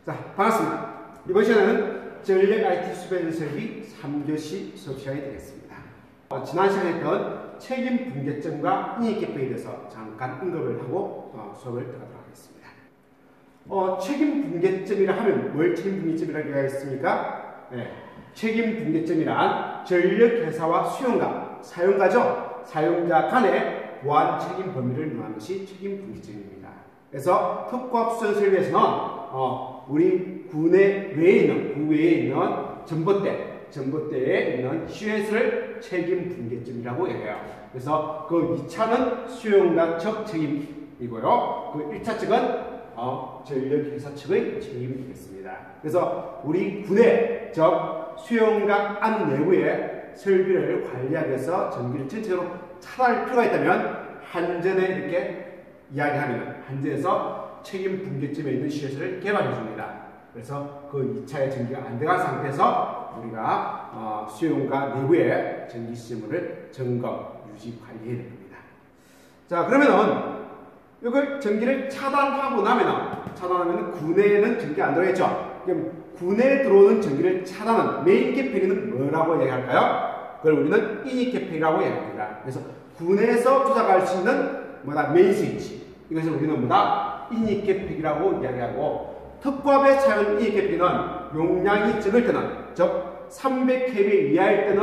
자, 반갑습니다. 이번 시간에는 전력 IT 수변 설비 3교시 수업 시간이 되겠습니다. 지난 시간에 했던 책임 분계점과 이익계획에 대해서 잠깐 언급을 하고 수업을 들어가도록 하겠습니다. 책임 분계점이라 하면 뭘 책임 분계점이라고 하겠습니까? 네, 책임 분계점이란 전력회사와 수용가, 사용가죠. 사용자 간의 보안 책임 범위를 정하는 것이 책임 분계점입니다. 그래서 특고합수전 설비에서는 우리 구내 외에 있는, 구외에 있는 전봇대에 있는 CUS를 책임 분계점이라고 얘기해요. 그래서 그 2차는 수용가 측 책임이고요. 그 1차 측은 전력회사 측의 책임이 되겠습니다. 그래서 우리 구내, 즉 수용가 안 내부의 설비를 관리하기 위해서 전기를 전체적으로 차단할 필요가 있다면 한전에 이렇게 이야기하면 한전에서 책임 분계점에 있는 CUS를 개발해 줍니다. 그래서 그 2차의 전기가 안 들어간 상태에서 우리가 수용가 내부의 전기 시스템을 점검, 유지, 관리해야 됩니다. 자, 그러면은 이걸 전기를 차단하고 나면은 구내에는 전기가 안 들어가겠죠. 그럼 구내에 들어오는 전기를 차단하는 메인 계획은 뭐라고 얘기할까요? 그걸 우리는 이익 계획이라고 얘기합니다. 그래서 구내에서 조작할 수 있는 메인 스위치, 이것을 우리는 이익 계획이라고 이야기하고, 특고압에 사용하는 이익 계획은 용량이 적을 때는, 즉 300kV 이하일 때는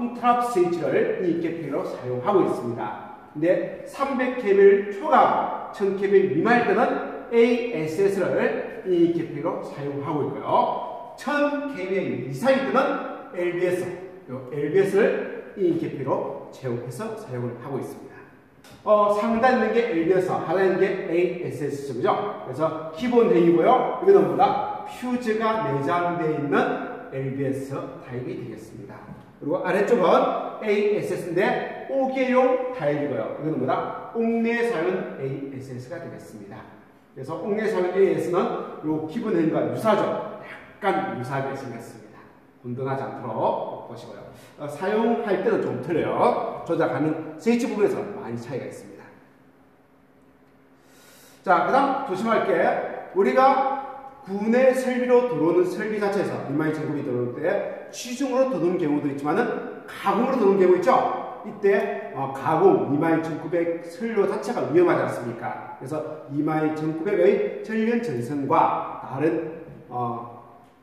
인터럽트 스위치를 이익 계획으로 사용하고 있습니다. 근데 300kV를 초과하고 1000kV 미만일 때는 ASS를 이익 계획으로 사용하고 있고요. 1000kV 이상일 때는 LBS를 이익 계획으로 채용해서 사용을 하고 있습니다. 상단에 있는 게 LBS, 하단에 있는 게 ASS, 그죠? 그래서 기본 대이고요. 이거는 퓨즈가 내장되어 있는 LBS 타입이 되겠습니다. 그리고 아래쪽은 ASS인데 5개용 타입이고요. 이거는 옥내에 사용하는 ASS가 되겠습니다. 그래서 옥내에 사용하는 ASS는 요 기본 대이과 유사죠. 약간 유사하게 생겼습니다. 혼돈하지 않도록 보시고요. 사용할 때는 좀 틀려요. 조작하는 스위치 부분에서 많이 차이가 있습니다. 자, 그 다음 조심할 게, 우리가 구내 설비로 들어오는 설비 자체에서 22,900이 들어올 때 취중으로 들어오는 경우도 있지만은 가공으로 들어오는 경우 있죠. 이때 가공 22,900 선로 자체가 위험하지 않습니까? 그래서 22,900의 전련 전선과 다른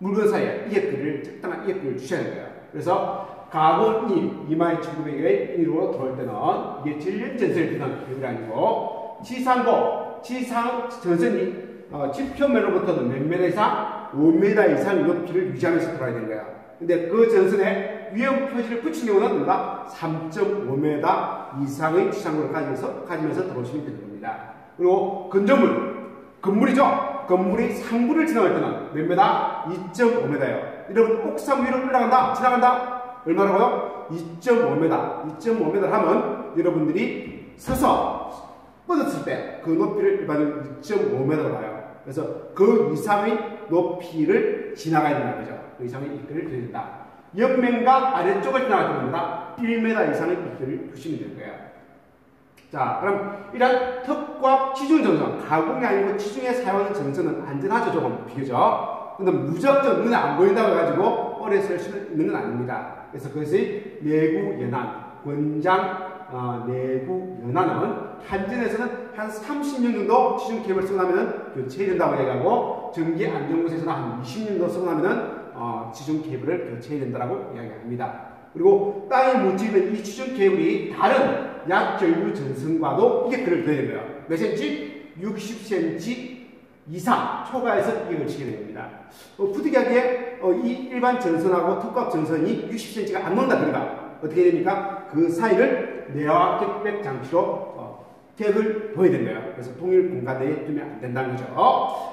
물건 사이에 이격거리를, 적당한 이격거리를 주셔야 돼요. 그래서 가공 22,900의 인으로 들어올 때는 이게 전련 전선을 비는 기울이 아니고 지상 전선이 지표면으로부터는 몇 미터 이상? 5m 이상 높이를 유지하면서 들어야 되는 거예요. 근데 그 전선에 위험 표시를 붙인 경우는 3.5m 이상의 지상구를 가지면서 들어오시면 되는 겁니다. 그리고 건물이죠? 건물이 상부를 지나갈 때는 몇 미터? 2.5m예요. 여러분, 옥상 위로 지나간다? 얼마라고요? 2.5m. 2.5m 하면 여러분들이 서서 뻗었을 때 그 높이를 일반적으로 2.5m로 봐요. 그래서 그 이상의 높이를 지나가야 된다는 거죠. 그 이상의 이끌을 줘야 된다. 옆면과 아래쪽을 지나갈 때입니다. 1m 이상의 이끌을 주시면 될 거예요. 자, 그럼 이런 특고압 지중 전선, 가공이 아니고 지중에 사용하는 전선은 안전하죠, 조금 비교적. 근데 무작정 눈에 안 보인다고 해가지고 오래 쓸 수 있는 건 아닙니다. 그래서 그것이 내구 연한, 권장 내구 연한은 한전에서는 한 30년 정도 지중 케이블 쓰고 나면은 교체해야 된다고 얘기하고, 전기 안전공사에서는 한 20년 정도 쓰고 나면은 지중 케이블을 교체해야 된다고 이야기합니다. 그리고 땅에 묻히는 이 지중 케이블이 다른 약전류 전선과도 이격거리를 둬야 되고요. 몇 cm? 60cm 이상 초과해서 이격을 치게 됩니다. 부득이하게 이 일반 전선하고 특고압 전선이 60cm가 안 넘는다 그러니까 어떻게 됩니까? 그 사이를 내화 격백 장치로 격을 둬야 되는 거예요. 그래서 동일 공간 내에 두면 안 된다는 거죠.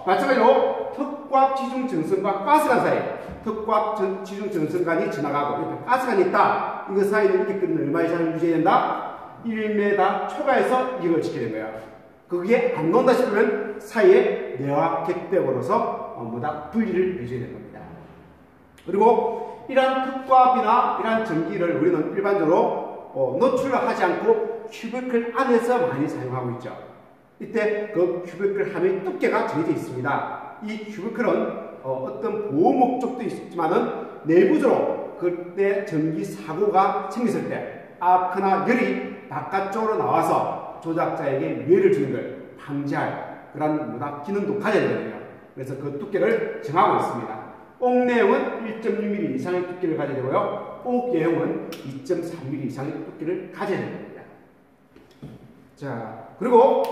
마찬가지로 특고압 지중 전선과 가스관 사이, 특고압 지중 전선관이 지나가고 옆에 가스관이 있다. 이거 사이는 이격거리는 얼마 이상을 유지해야 된다? 1m 초과해서 이걸 지켜야 되는 거예요. 그게 안 논다 싶으면 사이에 내화 격백으로서 분리를 해줘야 되는 겁니다. 그리고 이러한 특고압이나 이러한 전기를 우리는 일반적으로 노출을 하지 않고 큐비클 안에서 많이 사용하고 있죠. 이때 그 큐비클 함의 두께가 정해져 있습니다. 이 큐비클은 어떤 보호 목적도 있지만은 내부적으로 그때 전기 사고가 생겼을 때 아크나 열이 바깥쪽으로 나와서 조작자에게 위해를 주는 걸 방지할 그런 기능도 가져야 되거든요. 그래서 그 두께를 정하고 있습니다. 옥 내용은 1.6mm 이상의 두께를 가져야 되고요. 옥 내용은 2.3mm 이상의 두께를 가져야 됩니다. 자, 그리고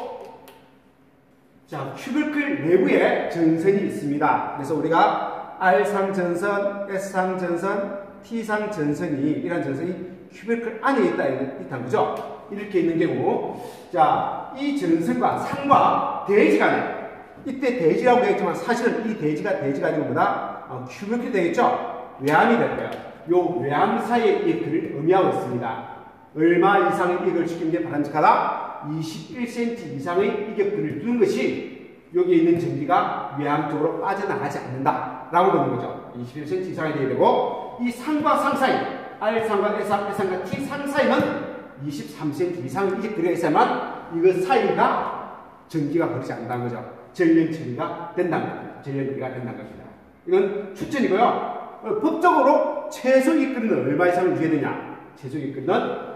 큐비클 내부에 전선이 있습니다. 그래서 우리가 R상 전선, S상 전선, T상 전선이 이런 전선이 큐비클 안에 있다는 거죠. 이렇게 있는 경우, 자, 이 전선과 상과 대지 간에 이때 대지라고 되어 있지만 사실은 이 대지가 아니고 뭐다? 큐비클이 되겠죠? 외암이 될 거예요. 요 외암 사이의 이 글을 의미하고 있습니다. 얼마 이상의 이격을 시키는 게 바람직하다? 21cm 이상의 이격근을 두는 것이 여기에 있는 전기가 외암 쪽으로 빠져나가지 않는다 라고 보는 거죠. 21cm 이상이 되어야 되고, 이 상과 상 사이, R상과 S상, S상과 T상 사이는 23cm 이상의 이격근이 있어야만 이것 사이가 전기가 흐르지 않는다는 거죠. 전력 처리가 된다는 겁니다. 전력 처리가 된다는 겁니다. 이건 추천이고요. 법적으로 최소 이격근은 얼마 이상을 유지해야 되냐? 최소 이격근은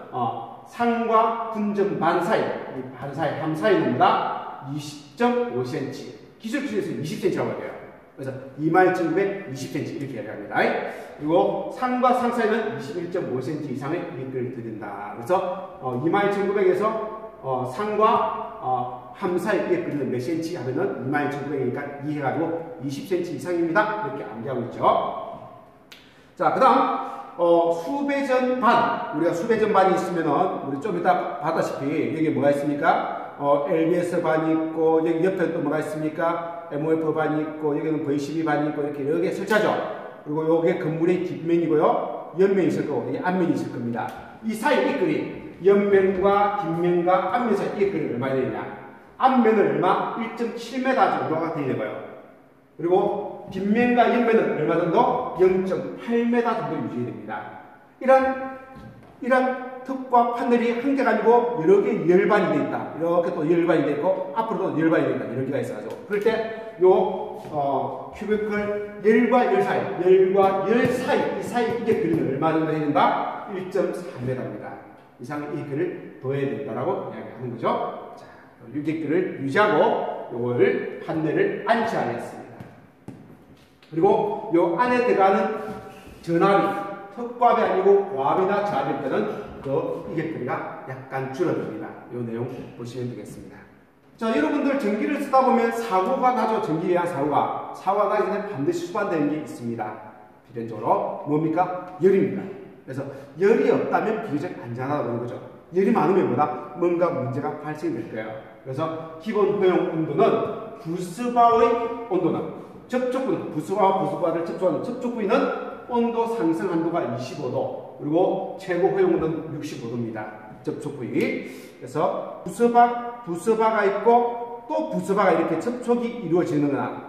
상과 분점 반 사이, 반 사이, 함 사이는 뭐다? 20.5cm. 기술 기준에서 20cm라고 해요. 그래서 21,920cm 이렇게 얘기합니다. 그리고 상과 상 사이는 21.5cm 이상의 이격근을 드린다. 그래서 21,900에서 상과 함 사이 이격근은 몇 cm 하면은 21,900이니까 2 해가지고 20cm 이상입니다. 이렇게 암기하고 있죠. 자, 그 다음 수배전 반, 우리가 수배전 반이 있으면은 우리 좀 이따 봤다시피 여기 뭐가 있습니까? LBS 반이 있고 여기 옆에 또 뭐가 있습니까? MOF 반이 있고 여기는 V12 반이 있고 이렇게 여러 개 설치하죠. 그리고 여기에 건물의 뒷면이고요, 옆면이 있을 거고 여기 앞면이 있을 겁니다. 이 사이 이 글이 옆면과 뒷면과 앞면 사이 이 글이 얼마 되느냐? 앞면은 얼마? 1.7m 정도가 되고요. 그리고 뒷면과 옆면은 얼마 정도? 0.8m 정도 유지됩니다. 이런 턱과 판넬이 한 개가 아니고 여러 개 열반이 되어 있다. 이렇게 또 열반이 되어 있고 앞으로도 열반이 되어 있다. 이런 개가 있어가지고 그럴 때 요 큐비클 열과 열 사이, 열과 열 사이, 이 사이 이게 그림을 얼마 정도 해야 된다? 1.4m입니다. 이상의 이 글을 둬야 된다라고 이야기하는 거죠. 자, 유격글을 유지하고 요걸 판넬을 안치하겠습니다. 그리고 요 안에 들어가는 전압이 턱압이 아니고 고압이나 저압일 때는 그 이격거리가 약간 줄어듭니다. 요 내용 보시면 되겠습니다. 자, 여러분들 전기를 쓰다 보면 사고가 나죠. 전기에 의한 사고가 나기 전에 반드시 수반되는 게 있습니다. 필연적으로 뭡니까? 열입니다. 그래서 열이 없다면 비교적 안전하다는 거죠. 열이 많으면 뭐다? 뭔가 문제가 발생될 거예요. 그래서 기본 허용 온도는 부스바의 온도는 접촉부는 부스바와 부스바를 접촉하는 접촉부위는 온도 상승 한도가 25도, 그리고 최고 허용 온도는 65도입니다. 접촉부위. 그래서 부스바가 있고 또 부스바가 이렇게 접촉이 이루어지는 거나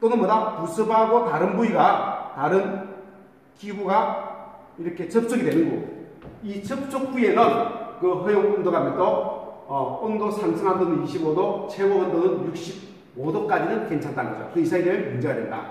또는 뭐다? 부스바하고 다른 부위가 다른 기구가 이렇게 접촉이 되는 거. 이 접촉 부위에는 그 허용 온도가 몇 도? 온도 상승 한도는 25도, 최고 온도는 65도까지는 괜찮다는 거죠. 그 이상이 되면 문제가 된다.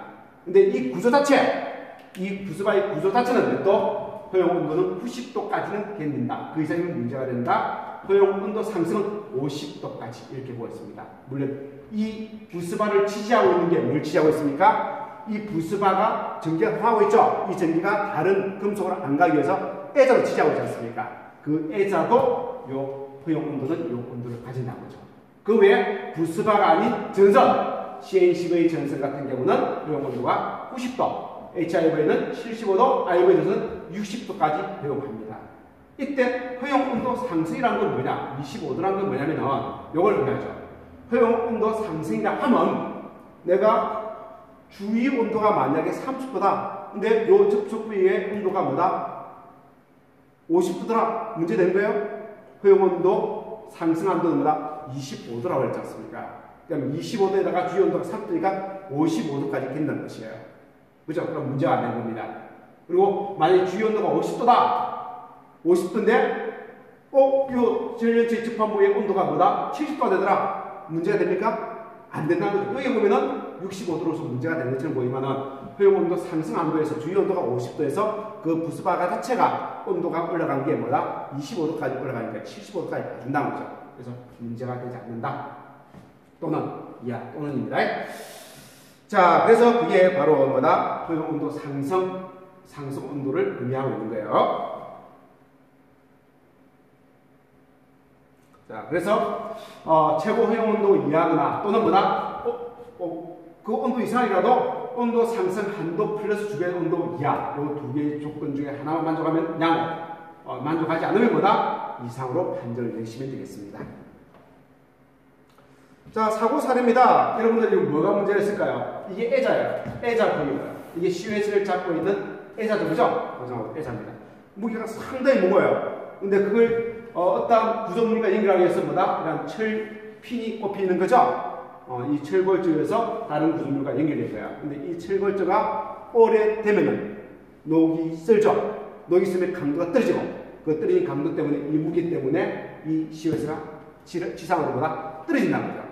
근데 이 구조 자체, 이 부스바의 구조 자체는 몇 도? 허용 온도는 90도까지는 견딘다. 그 이상이면 문제가 된다. 허용 온도 상승은 50도까지 이렇게 보고 있습니다. 물론 이 부스바를 지지하고 있는 게 뭘 지지하고 있습니까? 이 부스바가 전기가 통하고 있죠. 이 전기가 다른 금속으로 안 가기 위해서 애자로 지지하고 있지 않습니까? 그 애자도 요 허용 온도는 요 온도를 가진다는 거죠. 그 외에 부스바가 아닌 전선, CNCV 전선 같은 경우는 허용 온도가 90도, HIV는 75도, IV에서는 60도까지 허용합니다. 이때 허용 온도 상승이라는 건 뭐냐? 25도라는 건 뭐냐면은 요걸 의미하죠. 허용 온도 상승이라 하면 내가 주위 온도가 만약에 30도다. 근데 요 접촉 부위의 온도가 뭐다? 50도더라. 문제 되는 거예요? 허용 온도 상승 한도는 뭐다? 25도라고 했지 않습니까? 그럼 25도에다가 주위 온도가 30도니까 55도까지 된다는 것이에요. 그죠? 그럼 문제가 안 되는 겁니다. 그리고 만약에 주위 온도가 50도다. 50도인데, 요 전력체 접합부의 온도가 뭐다? 70도가 되더라. 문제가 됩니까? 안 된다는 거죠. 여기 보면은 65도로서 문제가 되는 것처럼 보이지만은 허용온도 상승 안도에서 주요 온도가 50도에서 그 부스바 자체가 온도가 올라간 게 뭐다? 25도까지 올라가니까 75도까지 가준다는 거죠. 그래서 문제가 되지 않는다. 또는 이하 또는입니다. 자, 그래서 그게 바로 뭐다? 허용온도 상승 온도를 의미하고 있는 거예요. 자, 그래서 최고 허용온도 이하거나 또는 뭐다? 그 온도 이상이라도 온도 상승 한도 플러스 주변 온도 이하 이 두 개의 조건 중에 하나만 만족하면 양호, 만족하지 않으면 뭐다? 이상으로 판정을 내리시면 되겠습니다. 자, 사고 사례입니다. 여러분들 이거 뭐가 문제였을까요? 이게 애자예요. 애자 부위예요. 이게 CUS를 잡고 있는 애자죠, 그죠? 애자입니다. 무게가 상당히 무거워요. 근데 그걸 어떤 구조물과 연결하기 위해서 뭐다? 이런 철핀이 꼽혀 있는 거죠. 이 철골조에서 다른 구조물과 연결될 거야. 근데 이 철골조가 오래되면은 녹이 쓸죠. 녹이 쓰면 강도가 떨어지고 그 떨어진 강도 때문에 이 무게 때문에 이 CUS가 지상으로 보다 떨어진다는 거죠.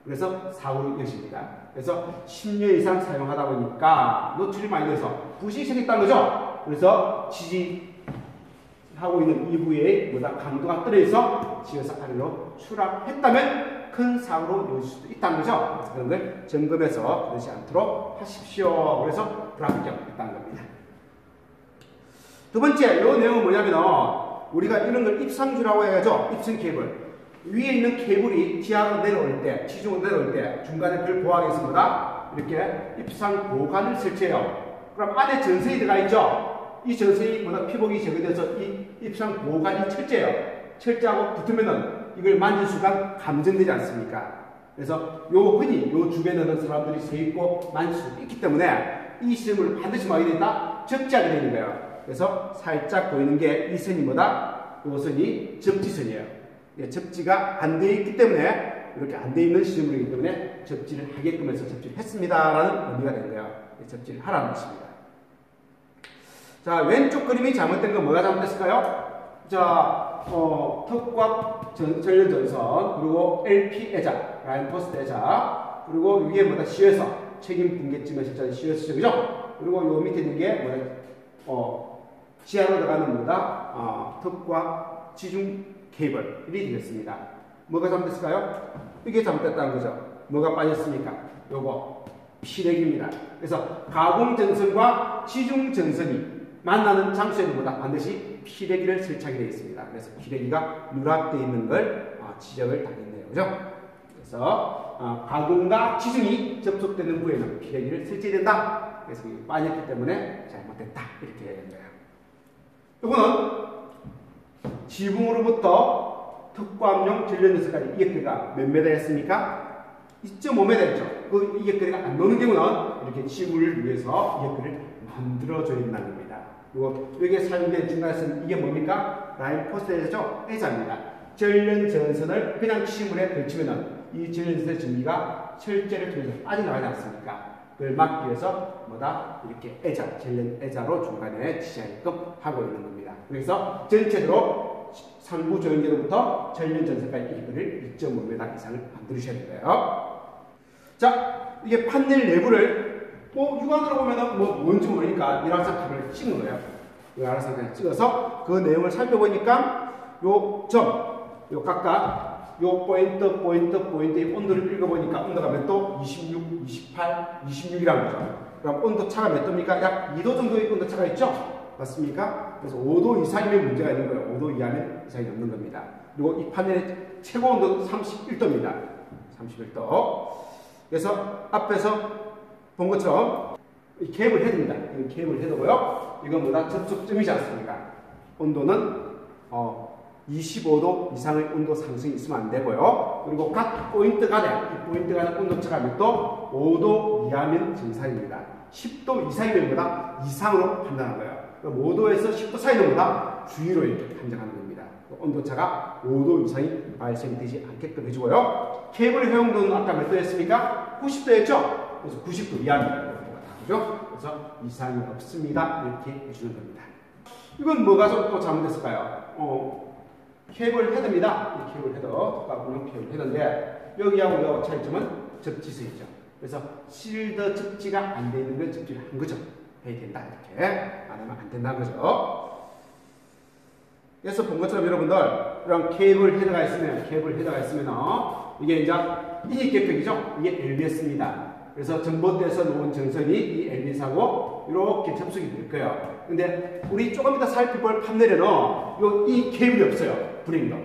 그래서 사고로 이어집니다. 그래서 10년 이상 사용하다 보니까 노출이 많이 돼서 부식이 생겼다는 거죠. 그래서 지지하고 있는 이 부위에 뭐다 강도가 떨어져서 지어서 아래로 추락했다면 큰 사고로 이어질 수도 있다는 거죠. 그래서 그런 걸 점검해서 그러지 않도록 하십시오. 그래서 불합격했다는 겁니다. 두 번째, 이 내용은 뭐냐면 우리가 이런 걸 입상주라고 해야죠. 입상 케이블. 위에 있는 케이블이 지하로 내려올 때, 지중으로 내려올 때 중간에 그걸 보호하기 위해서 뭐다? 이렇게 입상 보관을 설치해요. 그럼 안에 전선이 들어가 있죠? 이 전선이 뭐다? 피복이 제거돼서 이 입상 보관이 철제예요. 철제하고 붙으면은 이걸 만질 순간 감전되지 않습니까? 그래서 흔히 요 주변에는 사람들이 서 있고 만질 수 있기 때문에 이 시험을 반드시 뭐하게 된다? 접지하게 되는 거예요. 그래서 살짝 보이는 게 이 선이 뭐다? 요 선이 접지선이에요. 접지가 안 되어 있기 때문에 이렇게 안 되어 있는 시험물이기 때문에 접지를 하게끔 해서 접지를 했습니다라는 의미가 되는 거예요. 접지를 하라는 것입니다. 자, 왼쪽 그림이 잘못된 건 뭐가 잘못됐을까요? 자, 턱곽 전련 전선 그리고 LP 애자, 라인 포스트 애자 그리고 위에 뭐다? CUS 책임 분계점에 설치한 CUS죠, 그죠? 그리고 요 밑에 있는 게 뭐다? 지하로 들어가는 뭐다? 턱곽 지중 케이블이 되겠습니다. 뭐가 잘못됐을까요? 이게 잘못됐다는 거죠. 뭐가 빠졌습니까? 요거 피렉입니다. 그래서 가공전선과 지중전선이 만나는 장소에는 뭐다? 반드시 피레기를 설치하게 되어 있습니다. 그래서 피레기가 누락되어 있는 걸 지적을 당했네요. 그죠? 그래서 가공과 지중이 접촉되는 부위에는 피레기를 설치해야 된다. 그래서 이게 빠졌기 때문에 잘못됐다. 이렇게 해야 된다. 이거는 지붕으로부터 특구압용 전련전선까지 이격거리가 몇 m였습니까? 2.5m였죠. 그 이격거리가 안 노는 경우는 이렇게 지붕을 위해서 이격거리를 만들어줘야 된다는 겁니다. 그리고 여기에 사용된 중간선 이게 뭡니까? 라인 포스트죠? 애자입니다. 전련전선을 그냥 지붕에 걸치면은 이 전련전선의 전기가 철제를 통해서 빠져나가지 않습니까? 그걸 막기 위해서 뭐다? 이렇게 애자, 전련 애자로 중간에 지지하게끔 하고 있는 겁니다. 그래서 전체적으로 상부 조연계로부터 전련전선까지 이거를 1.5m 이상을 만들으셔야 돼요. 자, 이게 판넬 내부를 육안으로 보면은 뭔지 모르니까 일화상 카메라를 찍는 거예요. 일화상 카메라를 찍어서 그 내용을 살펴보니까 요 각각 요 포인트의 온도를 읽어보니까 온도가 몇 도? 26, 28, 26이라는 거죠. 그럼 온도 차가 몇 도입니까? 약 2도 정도의 온도 차가 있죠? 맞습니까? 그래서 5도 이상이면 문제가 있는 거예요. 5도 이하면 이상이 없는 겁니다. 그리고 이 판넬의 최고 온도는 31도입니다. 31도. 그래서 앞에서 본 것처럼 이 케이블 헤드입니다. 이건 케이블 헤드고요. 이건 뭐다? 접촉점이지 않습니까? 온도는 25도 이상의 온도 상승이 있으면 안 되고요. 그리고 각 포인트 간에 온도차가 몇 도? 5도 이하면 정상입니다. 10도 이상이면 뭐다? 이상으로 판단하는 거예요. 5도에서 10도 사이는 뭐다? 주의로 이렇게 판정하는 겁니다. 온도차가 5도 이상이 발생이 되지 않게끔 해주고요. 케이블의 허용도는 아까 몇 도였습니까? 90도였죠? 그래서 90도 이하입니다. 그죠? 그래서 이상이 없습니다. 이렇게 해주는 겁니다. 이건 뭐가 또 잘못됐을까요? 케이블 헤드입니다. 이 케이블 헤드, 가공용 케이블 헤드인데 여기하고 이 차이점은 접지선이죠. 그래서 실드 접지가 안 돼 있는 건 접지를 한 거죠. 해야 된다. 이렇게 안 하면 안 된다는 거죠. 그래서 본 것처럼 여러분들 이런 케이블 헤더가 있으면 이게 이제 인입계팩이죠. 이게 LBS입니다. 그래서 전봇대에서 놓은 전선이 이 LBS하고 이렇게 접속이 될 거예요. 근데 우리 조금 이따 살펴볼 판넬에는 이 케이블이 없어요. 불행도.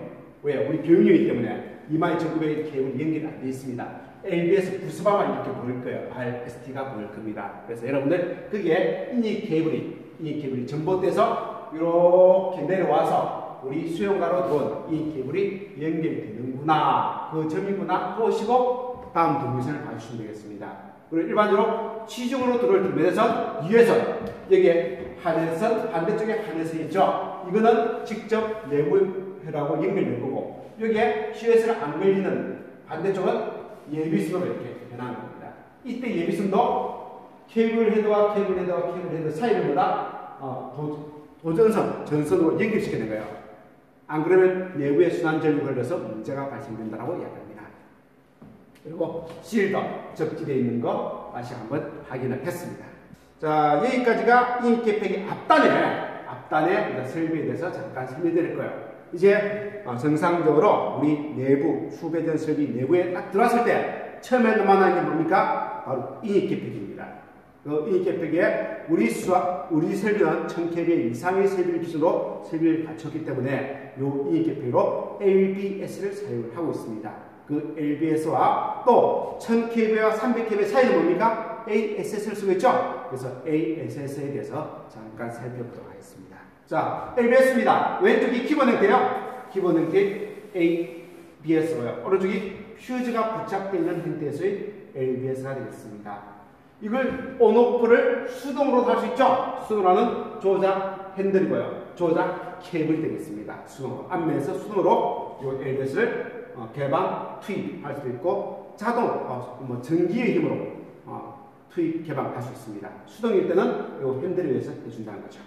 왜요? 우리 교육용이기 때문에 22,900의 케이블이 연결이 안 되어 있습니다. LBS 부스바만 이렇게 보일 거예요. RST가 보일 겁니다. 그래서 여러분들 그게 인입 케이블이 전봇대에서 이렇게 내려와서 우리 수용가로 들어온 이 케이블이 연결되는구나, 그 점이구나 보시고 다음 동영상을 봐주시면 되겠습니다. 그리고 일반적으로 취중으로 들어올 때 매대선, 유해선, 여기에 하늘선, 반대쪽에 하늘선이 있죠. 이거는 직접 내부혈하고 연결된 거고, 여기에 휴해선을 안 걸리는 반대쪽은 예비선으로 이렇게 변하는 겁니다. 이때 예비선도 케이블 헤드와 케이블 헤드 사이를 보다 도전선, 전선으로 연결시키는 거예요. 안 그러면 내부에 순환전류 걸려서 문제가 발생된다고 이야기합니다. 그리고 실더 접지되어 있는 거 다시 한번 확인을 했습니다. 자, 여기까지가 인입계팩의 앞단의 설비에 대해서 잠깐 설명드릴 거예요. 이제 정상적으로 우리 내부 후배전 설비 내부에 딱 들어왔을 때 처음에 만나는 게 뭡니까? 바로 인입계팩입니다. 그 인입계팩에 우리 설비는 1000kVA 이상의 설비를 기준으로 설비를 갖췄기 때문에 이 인입계팩으로 LBS를 사용을 하고 있습니다. 그 LBS와 또 1000kVA와 300kVA 사이는 뭡니까? ASS를 쓰고 있죠? 그래서 ASS에 대해서 잠깐 살펴보도록 하겠습니다. 자, LBS입니다. 왼쪽이 기본 형태요. 기본 형태 ABS고요. 오른쪽이 퓨즈가 부착되어 있는 형태에서의 LBS가 되겠습니다. 이걸 온오프를 수동으로 할 수 있죠? 수동으로는 조작 핸들이고요. 조작 케이블이 되겠습니다. 수동으로. 앞면에서 수동으로 이 LBS를 개방, 투입할 수도 있고, 자동, 전기의 힘으로 투입, 개방할 수 있습니다. 수동일 때는 이 핸들에 의해서 해준다는 거죠.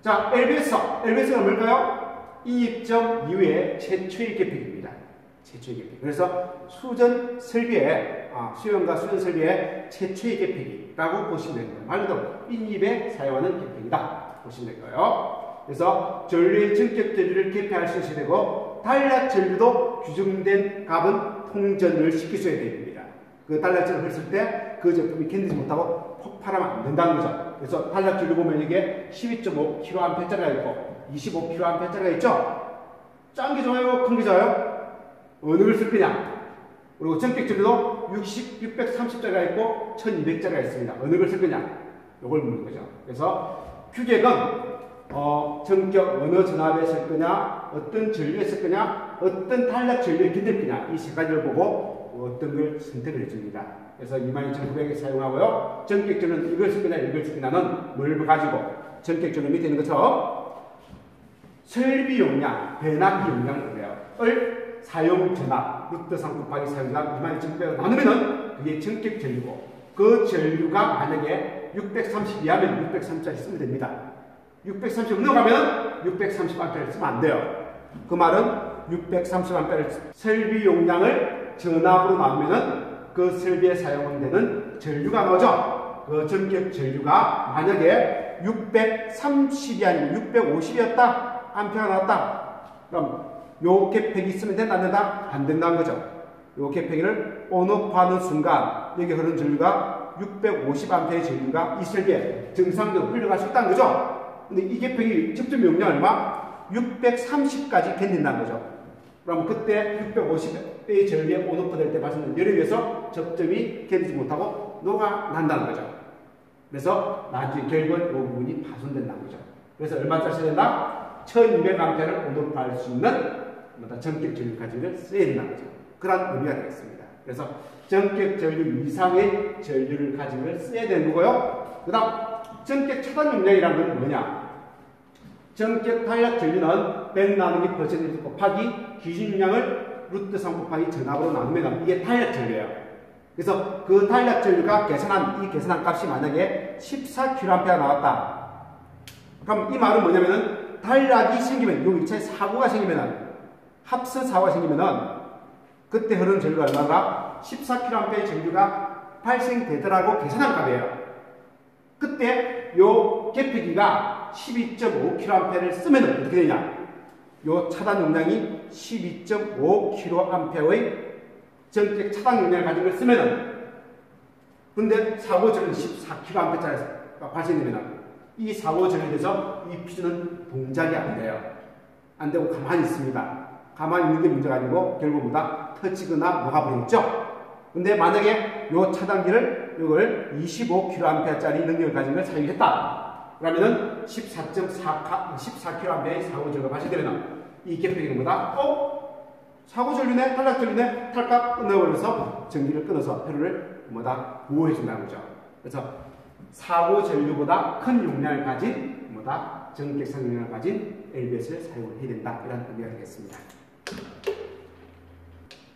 자, LBS가 뭘까요? 인입점 이후에 최초의 계팩입니다. 최초의 계팩. 그래서 수전 설비에, 수용과 수전 설비의 최초의 계팩이라고 보시면 됩니다. 말 그대로 인입에 사용하는 계팩이다 보시면 될까요? 그래서 전류의 전격 전류를 개폐할 수 있어야 되고, 단락 전류도 규정된 값은 통전을 시키셔야 됩니다. 그 단락 전류를 했을 때 그 제품이 견디지 못하고 폭발하면 안 된다는 거죠. 그래서 단락 전류 보면 이게 12.5kA짜리가 있고 25kA짜리가 있죠. 짠 게 좋아요? 큰 게 좋아요? 어느 걸 쓸 거냐? 그리고 전격 전류도 630짜리가 있고 1200짜리가 있습니다. 어느 걸 쓸 거냐? 이걸 묻는 거죠. 그래서 규격은 전격 어느 전압에 쓸 거냐, 어떤 전류에 쓸 거냐, 어떤 단락 전류에 견딜 거냐, 이 세 가지를 보고 어떤 걸 선택을 해줍니다. 그래서 22,900에 사용하고요. 전격 전류는 이걸 쓸 거냐, 이걸 쓸 거냐는 뭘 가지고, 전격 전류 밑에 있는 것처럼 설비 용량, 배납기 용량을 그래요. 을 사용 전압, 루트상 곱하기 사용 전압 22,900을 나누면은 그게 전격 전류고, 그 전류가 만약에 630 이하면 630짜리 쓰면 됩니다. 630 넘어가면 630A를 쓰면 안 돼요. 그 말은 630A를 설비 용량을 전압으로 나누면은 그 설비에 사용되는 전류가 나오죠. 그 전격 전류가 만약에 630이 아니면 650이었다. 암페어가 나왔다. 그럼 요 계팩이 있으면 된다, 안 된다? 안 된다는 거죠. 요 계팩을 온오프하는 순간 여기 흐르는 전류가 650A의 전류가 이 설비에 정상적으로 흘러갈 수 있다는 거죠. 근데 이 계팩이 접점 용량 얼마? 630까지 견딘다는 거죠. 그럼 그때 650의 전류에 온오프 될 때 발생하는 열에 의해서 접점이 견디지 못하고 녹아난다는 거죠. 그래서 나중에 결국은 이 부분이 파손된다는 거죠. 그래서 얼마짜리 써야 된다? 1200A를 온오프할 수 있는 전격 전류 가지를 써야 된다는 거죠. 그런 의미가 되겠습니다. 그래서 전격 전류 이상의 전류를 가지고 써야 되는 거고요. 그 다음 전격 차단 용량이라는 건 뭐냐? 전격 탄력 전류는 100 나누기 퍼센트 곱하기 기준 용량을 루트 3 곱하기 전압으로 나누면 이게 탄력 전류예요. 그래서 그 탄력 전류가 이 계산한 값이 만약에 14kA 나왔다. 그럼 이 말은 뭐냐면은 탄력이 생기면, 요 2차에 사고가 생기면은, 합선 사고가 생기면은 그때 흐르는 전류가 얼마가 14kA의 전류가 발생되더라고 계산한 값이에요. 그때 요 계피기가 12.5kA를 쓰면 어떻게 되냐? 요 차단 용량이 12.5kA의 전격 차단 용량을 가진 걸 쓰면은, 근데 사고 전류는 14kA짜리가 발생되면 이 사고 전류에 대해서 이 퓨즈는 동작이 안 돼요. 안 되고 가만히 있습니다. 가만히 있는 게 문제가 아니고 결국 뭐다? 터지거나 녹아버리겠죠? 근데 만약에 요 차단기를 이걸 25kA짜리 능력을 가진 걸 사용했다. 그러면은 14kA의 사고 전류가 발생되면 이 계피기는 뭐다? 사고 전류네, 탈락 전류네, 탈값 끊어버려서 전기를 끊어서 회로를 뭐다? 보호해준다는 거죠. 그래서 사고 전류보다 큰 용량을 가진 뭐다? 전격상 용량을 가진 LBS를 사용을 해야 된다. 이런 의미가 되겠습니다.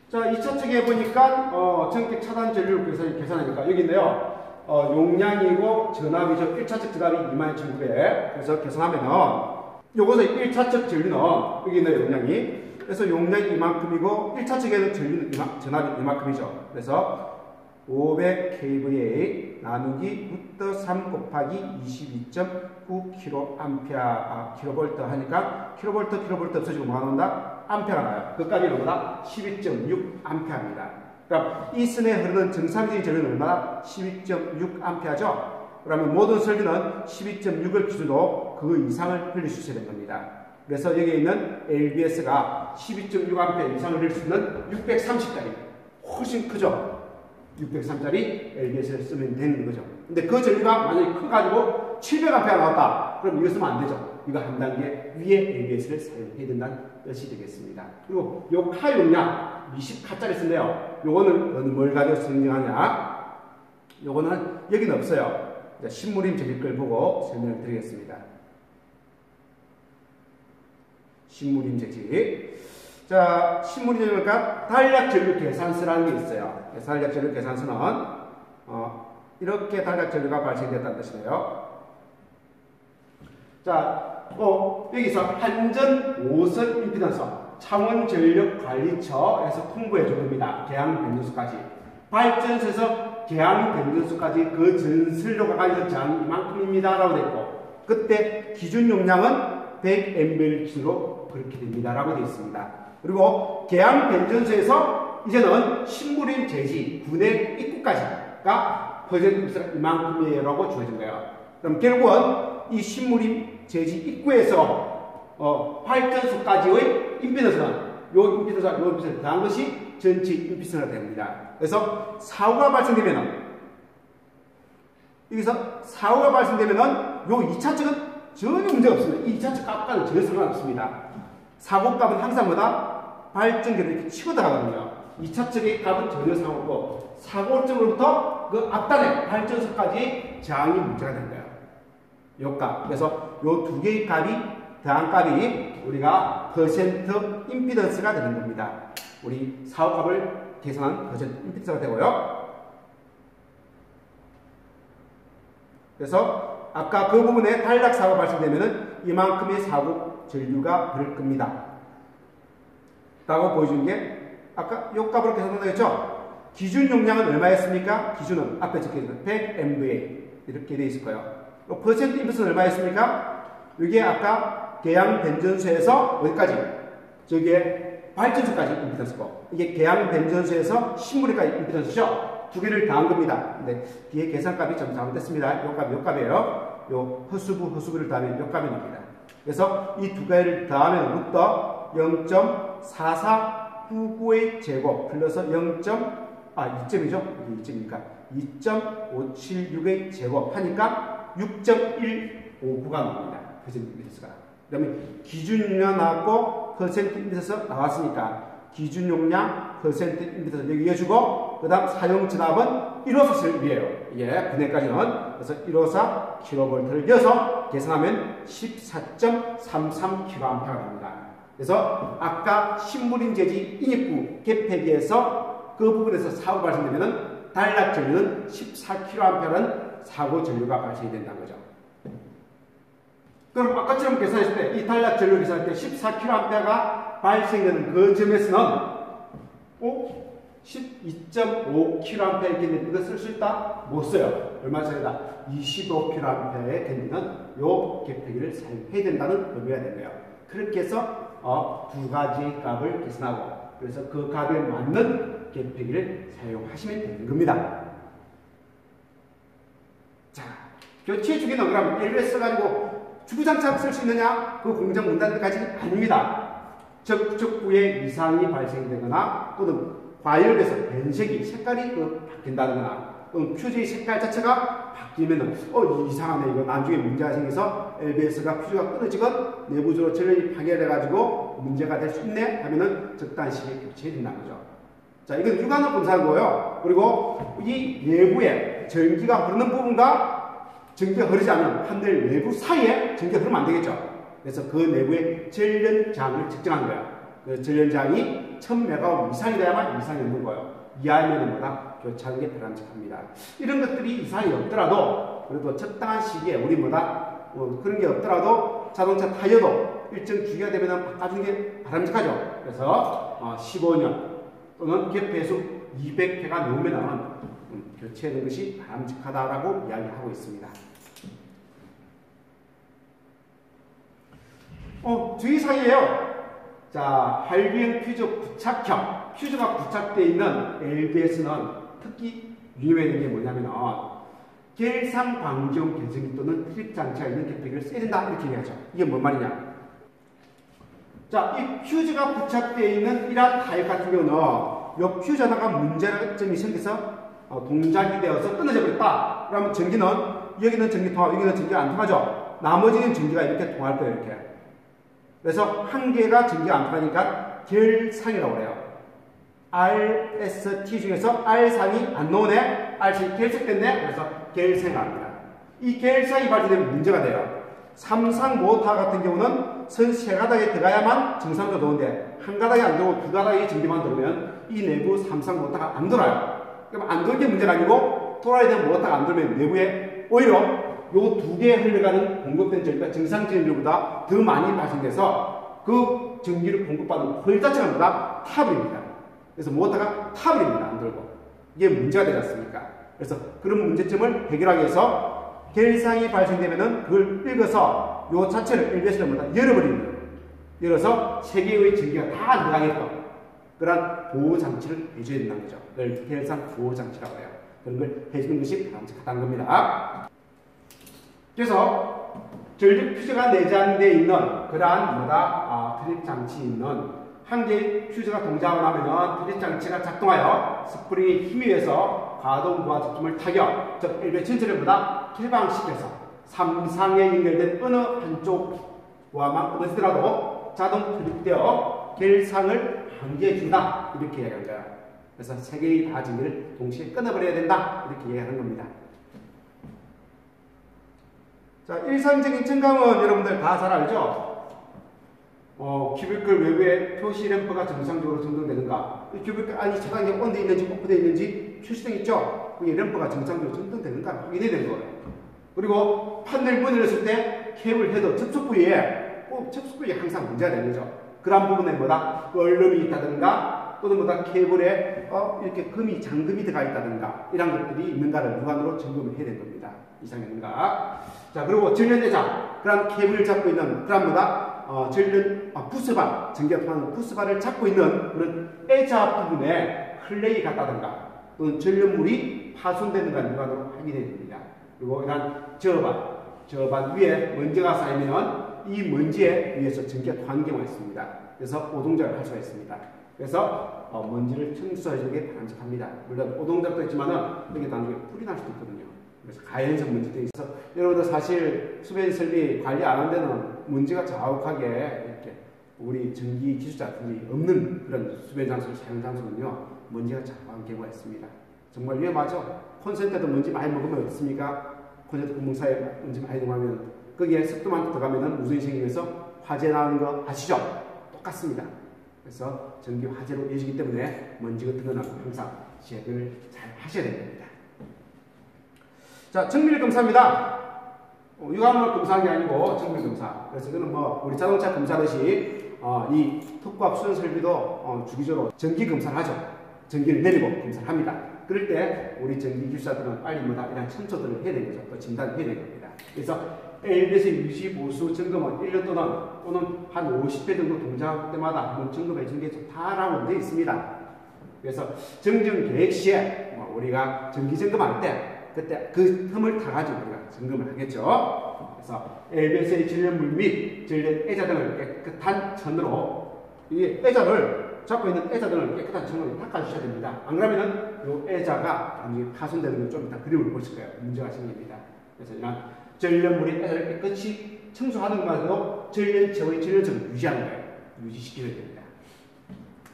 자, 2차 측에 보니까 전격 차단 전류를 계산하니까 여기 있네요. 용량이고 전압이죠. 1차 측 전압이 22,900. 그래서 계산하면은 요것의 1차 측 전류는 여기 있네요. 용량이. 그래서 용량이 이만큼이고 1차 측에는 전압이 이만큼이죠. 그래서 500kVA 나누기 √3 곱하기 22.9kA, 킬로볼트 하니까 킬로볼트 없어지고 뭐가 나온다? 암페어가 나요. 그 값이 얼마다? 12.6A입니다. 그러니까 이 선에 흐르는 정상적인 전류는 얼마나? 12.6A죠. 그러면 모든 설비는 12.6을 기준으로 그 이상을 흘릴 수 있어야 되는 겁니다. 그래서 여기에 있는 LBS가 12.6A 이상을 흘릴 수 있는 630짜리 훨씬 크죠. 603짜리 LBS를 쓰면 되는 거죠. 근데 그 전류가 만약에 커가지고 700A 나왔다. 그럼 이거 쓰면 안 되죠. 이거 한 단계 위에 LBS를 사용해야 된다는 뜻이 되겠습니다. 그리고 요 카 용량 20카짜리 쓴대요. 요거는 뭘 가지고 설명하냐? 요거는 여기는 없어요. 신무림 재질 걸 보고 설명을 드리겠습니다. 신무림 재질. 자, 신무림 재질과 단략 전류 계산서라는 게 있어요. 단략 전류 계산서는 이렇게 단략 전류가 발생됐다는 뜻이에요. 자, 여기서 한전 5선 임피던스 창원 전력 관리처에서 통보해 준 겁니다. 계양 변전수까지. 발전소에서 계양 변전수까지 그 전설료가 가진 저항이 이만큼입니다. 라고 되어 있고, 그때 기준 용량은 100ml 기준으로 그렇게 됩니다. 라고 되어 있습니다. 그리고 계양 변전소에서 이제는 신무림 제지 군의 입구까지가 퍼센트가 이만큼이에요. 라고 주어진 거예요. 그럼 결국은 이 신무림 제지 입구에서 발전소까지의 임피던스는 요 임피던스를 더한 것이 전체 임피던스가 됩니다. 그래서 사고가 발생되면은 여기서 사고가 발생되면은 요 2차 측은 전혀 문제가 없습니다. 이 2차 측 값과는 전혀 상관없습니다. 사고 값은 항상 뭐다? 발전기를 이렇게 치고 들어가거든요. 2차 측의 값은 전혀 상관없고 사고점으로부터 그 앞단에 발전소까지 저항이 문제가 된 거예요. 요 값. 그래서 요 두 개의 값이 더한 값이 우리가 퍼센트 임피던스가 되는 겁니다. 우리 사고값을 계산한 퍼센트 임피던스가 되고요. 그래서 아까 그 부분에 단락 사고가 발생되면은 이만큼의 사고 전류가 흐를 겁니다. 라고 보여준 게 아까 요 값으로 계산한다고 했죠? 기준 용량은 얼마였습니까? 기준은 앞에 적혀있는 100MVA 이렇게 되어 있을 거예요. 퍼센트 임피던스는 얼마였습니까? 이게 아까 계양 변전소에서 어디까지? 저기에 발전소까지 임피던스고, 이게 계양 변전소에서 신무림까지 임피던스죠? 두 개를 더한 겁니다. 근데 뒤에 계산값이 좀 잘못됐습니다. 요 값이에요. 요 허수부를 더하면 요 값이 납니다. 그래서 이 두 개를 더하면 루터 0.4499의 제곱 플러스 2점이죠? 이게 2점이니까 2.576의 제곱 하니까 6.159가 나옵니다. 퍼센트 임피던스가. 그러면 기준 용량 나왔고 퍼센트 임피던스 나왔으니까 기준 용량 퍼센트 임피던스 여기 이어주고 그 다음 사용 전압은 1호사 위에요. 이게 분해까지는. 그래서 1호사 kV를 이어서 계산하면 14.33kA가 됩니다. 그래서 아까 신무림 제지 인입구 개폐기에서 그 부분에서 사고 발생되면은 단락 전류는 14kA라는 사고 전류가 발생이 된다는 거죠. 그럼 아까처럼 계산했을 때 이 단락 전류 계산할 때 14kA가 발생되는 그 점에서는 12.5kA 견디는 이거 쓸 수 있다? 못 써요. 얼마 차이다? 25kA에 견디는 요 계폐기를 사용해야 된다는 의미가 되고요. 그렇게 해서 두 가지 값을 계산하고 그래서 그 값에 맞는 계폐기를 사용하시면 되는 겁니다. 자, 교체 주기는 그럼 LBS 가지고 주구장창 쓸 수 있느냐? 그 공정 문단까지 아닙니다. 접촉부에 이상이 발생되거나 또는 과열돼서 변색이 색깔이 바뀐다거나 또는 퓨즈의 색깔 자체가 바뀌면은 이상하네 이거 나중에 문제가 생겨서 LBS가 퓨즈가 끊어지건 내부적으로 전력이 파괴돼가지고 문제가 될 수 있네 하면은 적당한 시기에 교체된다는 거죠. 자, 이건 육안으로 검사한 거예요. 그리고 이 내부에 전기가 흐르는 부분과 전기가 흐르지 않는 판넬 외부 사이에 전기가 흐르면 안 되겠죠. 그래서 그 내부의 전련장을 측정한 거예요. 그 전련장이 1000MW 이상이 돼야만 이상이 없는 거예요. 이하이면 뭐다? 교체하는 게 바람직합니다. 이런 것들이 이상이 없더라도 그래도 적당한 시기에 우리 그런 게 없더라도 자동차 타이어도 일정 주기가 되면 바꿔주는 게 바람직하죠. 그래서 15년 또는 계폐수 200회가 넘으면 교체하는 것이 바람직하다라고 이야기하고 있습니다. 주의사항이에요. 자, 할비형 퓨즈 부착형. 퓨즈가 부착되어 있는 LBS는 특히 유념해야 되는 게 뭐냐면 결상 방지용 개선기 또는 트립 장치가 있는 계폐기를 써야 된다 이렇게 얘기하죠. 이게 뭔 말이냐? 자, 이 퓨즈가 부착되어 있는 이러한 타입 같은 경우는 이 퓨즈 하나가 문제점이 생겨서 동작이 되어서 끊어져 버렸다. 그러면 전기는 여기는 전기 통하고 여기는 전기가 안 통하죠. 나머지는 전기가 이렇게 통할 거예요. 이렇게. 그래서 한 개가 전기가 안 통하니까 결상이라고 그래요. RST 중에서 R상이 안 나오네. R상이 결색됐네. 그래서 결생합니다. 이 결상이 발생되면 문제가 돼요. 삼상 모터 같은 경우는 선 세 가닥에 들어가야만 정상적으로 도는데 한 가닥이 안 들어오고 두 가닥의 전기만 들어오면 이 내부 삼상 모터가 안 돌아요. 그럼 안 도는 게 문제가 아니고 돌아야 되는 모터가 안 돌면 내부에 오히려 요 두 개에 흘러가는 공급된 전기가 정상 전기보다 더 많이 발생돼서 그 전기를 공급받는 코일 자체가 뭐다? 타버립니다. 그래서 모터가 타버립니다. 안 돌고. 이게 문제가 되지 않습니까? 그래서 그런 문제점을 해결하기 위해서 결상이 발생되면은 그걸 읽어서 요 자체를 LBS를 뭐다? 열어버리는 거예요. 열어서 세 개의 전기가 다 들어가게끔 그런 보호장치를 해줘야 된다는 거죠. 그걸 결상 보호장치라고 해요. 그런 걸 해주는 것이 바람직하다는 겁니다. 그래서 전력 퓨즈가 내장되어 있는 그러한 트립 장치 있는 한 개의 퓨즈가 동작을 하면은 트립 장치가 작동하여 스프링의 힘에 의해서 가동부하 접점을 타격, 즉 LBS 전체를 개방시켜서 삼상에 연결된 어느 한쪽과만 끊어지더라도 자동 트립되어 결상을 방지해준다 이렇게 얘기한 거야. 그래서 세 개의 다 전기를 동시에 끊어버려야 된다 이렇게 얘기하는 겁니다. 자, 일상적인 증강은 여러분들 다 잘 알죠? 큐비클 외부에 표시 램프가 정상적으로 점등되는가? 이 큐비클 안이 차단기 온되어 있는지 오프되어 있는지 표시등 있죠? 그게 램프가 정상적으로 점등되는가 확인해야 되는 거예요. 그리고 판넬 문을 열었을 때 케이블 헤더 접촉 부위에 접촉 부위에 항상 문제가 되는 거죠. 그런 부분에 얼음이 있다든가 또는 케이블에 이렇게 금이 장금이 들어가 있다든가 이런 것들이 있는가를 무한으로 점검을 해야 되는 겁니다. 이상했는가? 자, 그리고 전련대장 그런 케이블을 잡고 있는 그런 부스바 전기가 통하는 부스바를 잡고 있는 그런 애자 부분에 클레이 같다든가 또는 전력물이 파손되는가 무한으로 확인해야 됩니다. 그리고 이런 저반 위에 먼지가 쌓이면 이 먼지에 의해서 전기가 통하는 경우가 있습니다. 그래서 오동작을 할 수가 있습니다. 그래서 먼지를 청소해주는 게 바람직합니다. 물론 오동작도 있지만은 여기 나중에 불이 날 수도 있거든요. 그래서 가연성 먼지도 있어. 여러분들 사실 수변 설비 관리 안 한 데는 먼지가 자욱하게 이렇게 우리 전기 기술자들이 없는 그런 수변 장소를 사용 장소는요 먼지가 자욱한 경우가 있습니다. 정말 위험하죠. 콘센트도 먼지 많이 먹으면 어떻습니까? 콘센트 구멍 사이에 먼지 많이 들어가면 거기에 습도만 들어가면 무선이 생기면서 화재 나는 거 아시죠? 똑같습니다. 그래서 전기 화재로 이어지기 때문에 먼지 같은 거는 항상 제거를 잘 하셔야 됩니다. 자, 정밀 검사입니다. 육안으로 검사한 게 아니고 정밀 검사. 그래서 이거는 우리 자동차 검사듯이 이 특구압 수전 설비도 주기적으로 정기 검사를 하죠. 전기를 내리고 검사를 합니다. 그럴 때 우리 전기 기술사들은 빨리 이런 첨초들을 해야 되는 거죠. 또 진단을 해야 되는 겁니다. 그래서 ALB에서 유지 보수 점검은 1년 또는 한 50회 정도 동작 때마다 한번 점검해 주는 게 좋다라고 되어 있습니다. 그래서 정정 계획 시에 우리가 정기 점검할 때 그때 그 틈을 타가지고 우리가 점검을 하겠죠. 그래서 ALB에서의 전련물 및 전련 애자 등을 깨끗한 천으로 이 애자를 잡고 있는 애자 등을 깨끗한 천으로 닦아주셔야 됩니다. 안 그러면은 이 애자가 나중에 파손되는 건 좀 이따 그림을 보실 거예요. 문제가 생깁니다. 그래서 이런 전련물이 애자를 깨끗이 청소하는 것만으로도 전련체의 전련성을 유지하는 거예요. 유지시켜야 됩니다.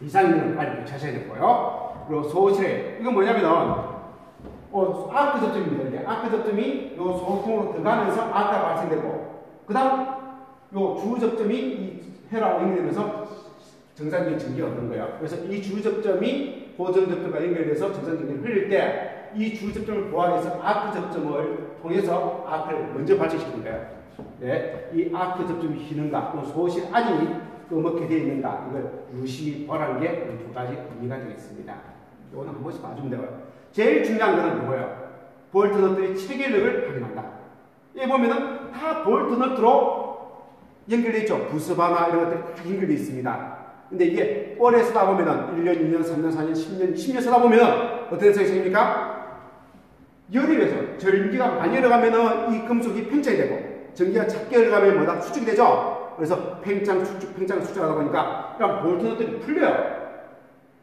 이상은 빨리 교체하셔야 되고요. 그리고 소실에 이건 뭐냐면은 아크 접점입니다. 이게 아크 접점이 요 소통으로 들어가면서 아크가 발생되고, 그 다음 요 주 접점이 이 혈압 연결되면서 정상적인 전기가 얻는 거예요. 그래서 이 주 접점이 고정 접점과 연결돼서 정상 전기를 흘릴 때 이 주 접점을 보완해서 아크 접점을 통해서 아크를 먼저 발생시키는 거예요. 네, 이 아크 접점이 휘는가, 또 소실 안이 어떻게 되어 있는가, 이걸 유심히 보라는 게 두 가지 의미가 되겠습니다. 이거는 한 번씩 봐주면 되고요. 제일 중요한 거는 이거예요. 볼트 너트의 체결력을 확인한다. 여기 보면은 다 볼트 너트로 연결되어 있죠. 부스바나 이런 것들이 다 연결되어 있습니다. 근데 이게 오래 쓰다 보면은 1년, 2년, 3년, 4년, 10년, 20년 쓰다 보면은 어떤 현상이 생깁니까? 열이 돼서 전기가 많이 흘러가면은 이 금속이 팽창이 되고, 전기가 작게 흘러가면 뭐다? 수축이 되죠. 그래서 팽창, 수축, 팽창, 수축하다 보니까 그럼 볼트 너트들이 풀려요.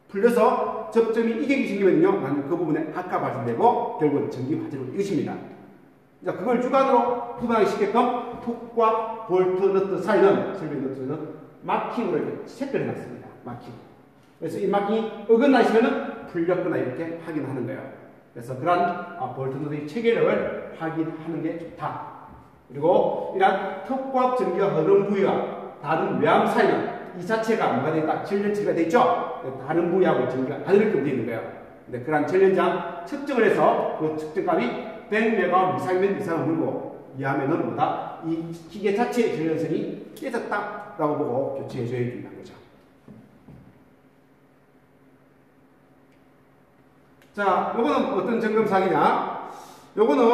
풀려서 접점이 이격이 생기면요, 그 부분에 악화가 발생되고 결국은 전기 화재로 이어집니다. 자, 그걸 주관으로 구분하기 쉽게끔 툭과 볼트 너트 사이는, 설비 너트는 마킹으로 이렇게 체크를 해놨습니다. 마킹. 그래서 이 마킹이 어긋나 있으면은 풀렸거나 이렇게 확인하는 거예요. 그래서 그러한 볼트 너트의 체결력을 확인하는 게 좋다. 그리고 이러한 턱과 전기가 흐르는 부위와 다른 외암 사이는 이 자체가 뭐가 되어 있다? 전련체가 되어 있죠? 다른 부위하고 전기가 다르게 되어 있는 거예요. 근데 그런 전련장 측정을 해서 그 측정값이 100메가 이상이면 이상을 물고, 이하면은 뭐다? 이 기계 자체의 전련성이 깨졌다라고 보고 교체해줘야 된다는 거죠. 자, 요거는 어떤 점검사기냐? 요거는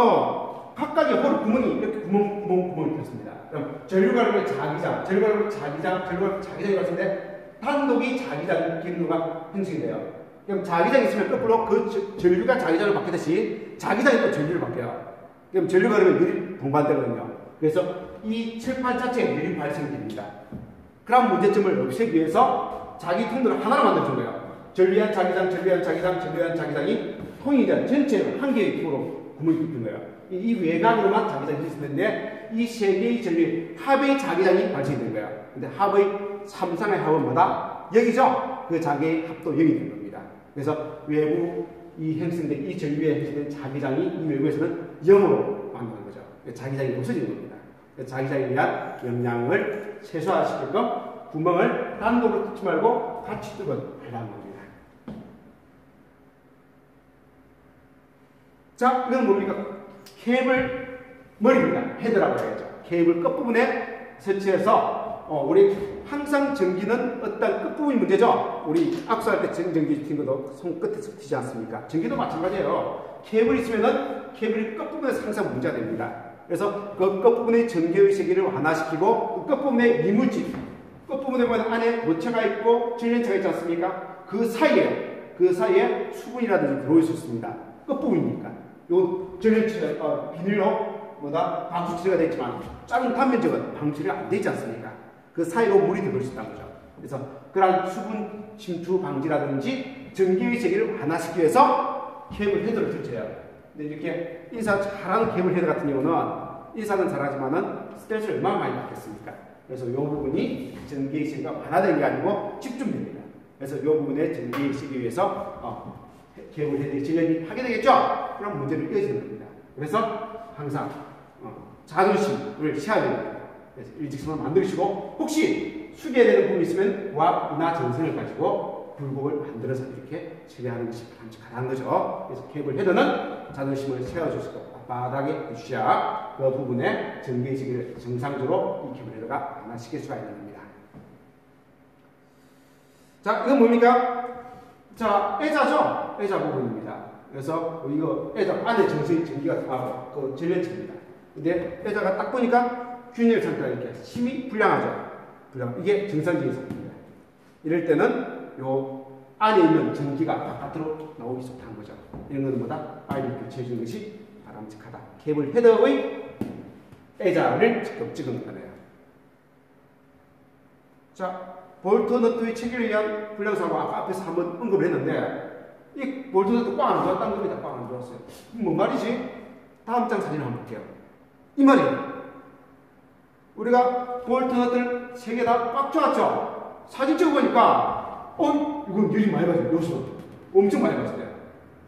각각의 홀 구멍이 이렇게 구멍이 폈습니다. 그럼 전류관을 자기장, 전류관을 자기장이 같은데 단독이 자기장 기능가 형성이 돼요. 그럼 자기장이 있으면 거꾸로 그 전류가 자기장으로 바뀌듯이 자기장이 또 전류를 바뀌어요. 그럼 전류가 그러면 열이 동반되거든요. 그래서 이 철판 자체에 열이 발생됩니다. 그런 문제점을 없애기 위해서 자기 통로를 하나로 만들어준 거예요. 전류한 자기장, 전류한 자기장, 전류한 자기장이 통이 된 전체로 한 개의 통으로 구멍이 뚫린 거예요. 이 외곽으로만 자기장이 있었는데 이 세 개의 전류 합의 자기장이 발생된 거예요. 근데 합의 3상의 합은 뭐다? 여기죠? 그 자기의 합도 0이 된 겁니다. 그래서 외부 이 형성된 이 전류에 형성된 자기장이 이 외부에서는 0으로 만드는 거죠. 자기장이 없어지는 겁니다. 자기장에 의한 영향을 최소화시키게끔 구멍을 단독으로 뚫지 말고 같이 뚫어 달라는 겁니다. 자, 이건 뭡니까? 케이블 머리입니다. 헤드라고 해야죠. 케이블 끝부분에 설치해서 우리 항상 전기는 어떤 끝부분이 문제죠. 우리 악수할 때 전기 튄 것도 손끝에서 튀지 않습니까? 전기도 마찬가지예요. 케이블이 있으면은 케이블이 끝부분에서 항상 문제가 됩니다. 그래서 그 끝부분의 전기의 세기를 완화시키고 그 끝부분의 이물질, 끝부분에 보면 안에 모체가 있고 전련체가 있지 않습니까? 그 사이에 수분이라든지 들어올 수 있습니다. 끝부분이니까. 요 전련체, 비닐로 방수 처리가 되어 있지만 작은 단면적은 방수 처리가 안 되어 있지 않습니까? 그 사이로 물이 들어올 수 있다는 거죠. 그래서 그러한 수분 침투 방지라든지 전기의 세기를 완화시키기 위해서 케이블 헤드를 설치해요. 근데 이렇게 인사 잘하는 케이블 헤드 같은 경우는 인사는 잘하지만은 스트레스를 얼마나 많이 받겠습니까? 그래서 이 부분이 전기의 세기가 완화된 게 아니고 집중됩니다. 그래서 이 부분에 전기의 세기에 의해서 케이블 헤드의 질량이 하게 되겠죠? 그럼 문제를 이어지는 겁니다. 그래서 항상 자존심을 세워야 됩니다. 그래서 일직선을 만드시고 혹시 숙여야 되는 부분이 있으면 고압이나 전선을 가지고 굴곡을 만들어서 이렇게 처리하는 것이 바람직하다는 거죠. 그래서 케이블 헤드는 자존심을 세워줄 수 있고 바닥에 주셔야 그 부분에 전기의 시기를 정상적으로 이 케이블 헤드가 완화시킬 수가 있는 겁니다. 자, 이건 뭡니까? 자, 애자죠? 애자 부분입니다. 그래서 이거 애자 안에 전기가 통하고 그 전len체입니다. 근데 애자가 딱 보니까 균열 상태가 이렇게 힘이 불량하죠. 이게 정상적인 상태입니다. 이럴 때는 요 안에 있는 전기가 바깥으로 나오기 좋다는 거죠. 이런 것은 뭐다? 아이를 교체해 주는 것이 바람직하다. 케이블 헤더의 애자를 직접 찍은 거네요. 자, 볼트 너트의 체결에 의한 불량사고 아까 앞에서 한번 언급을 했는데 이 볼트 너트 꽉 안 좋았다는 겁니다. 꽉 안 좋았어요. 뭔 말이지? 다음 장 사진 한번 볼게요. 이 말이에요. 우리가 볼트 너트를 3개 다 꽉 조았죠? 사진 찍어보니까 이건 열이 많이 받아요. 요소 엄청 많이 받았어요.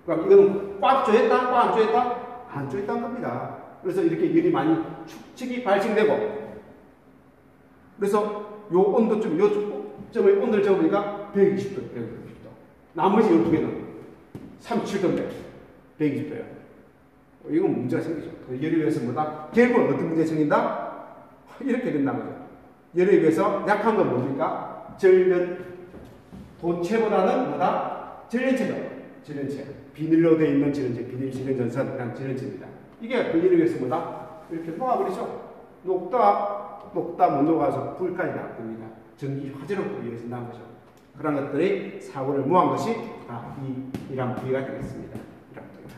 그럼 이거는 꽉 조였다? 꽉 안 조였다? 안 조였다는 겁니다. 그래서 이렇게 열이 많이 축축이 발생되고 그래서 요 온도점, 요 점의 온도를 적으니까 120도, 160도. 나머지 요 두 개는 37도인데 120도예요. 이건 문제가 생기죠. 열에 의해서 뭐다? 결국은 어떤 문제가 생긴다? 이렇게 된다는 거죠. 열에 의해서 약한 건 뭡니까? 전련, 도체보다는 뭐다? 전련체죠. 전련체. 비닐로 되어 있는 전련체, 비닐 전련 전선이라는 전련체입니다. 이게 그 열에 의해서 뭐다? 이렇게 녹아버리죠. 녹다 못 녹아서 불까지 나옵니다. 전기 화재로 이어진다는 거죠. 그런 것들이 사고를 모한 것이 이란 부위가 되겠습니다. 이란 부위가.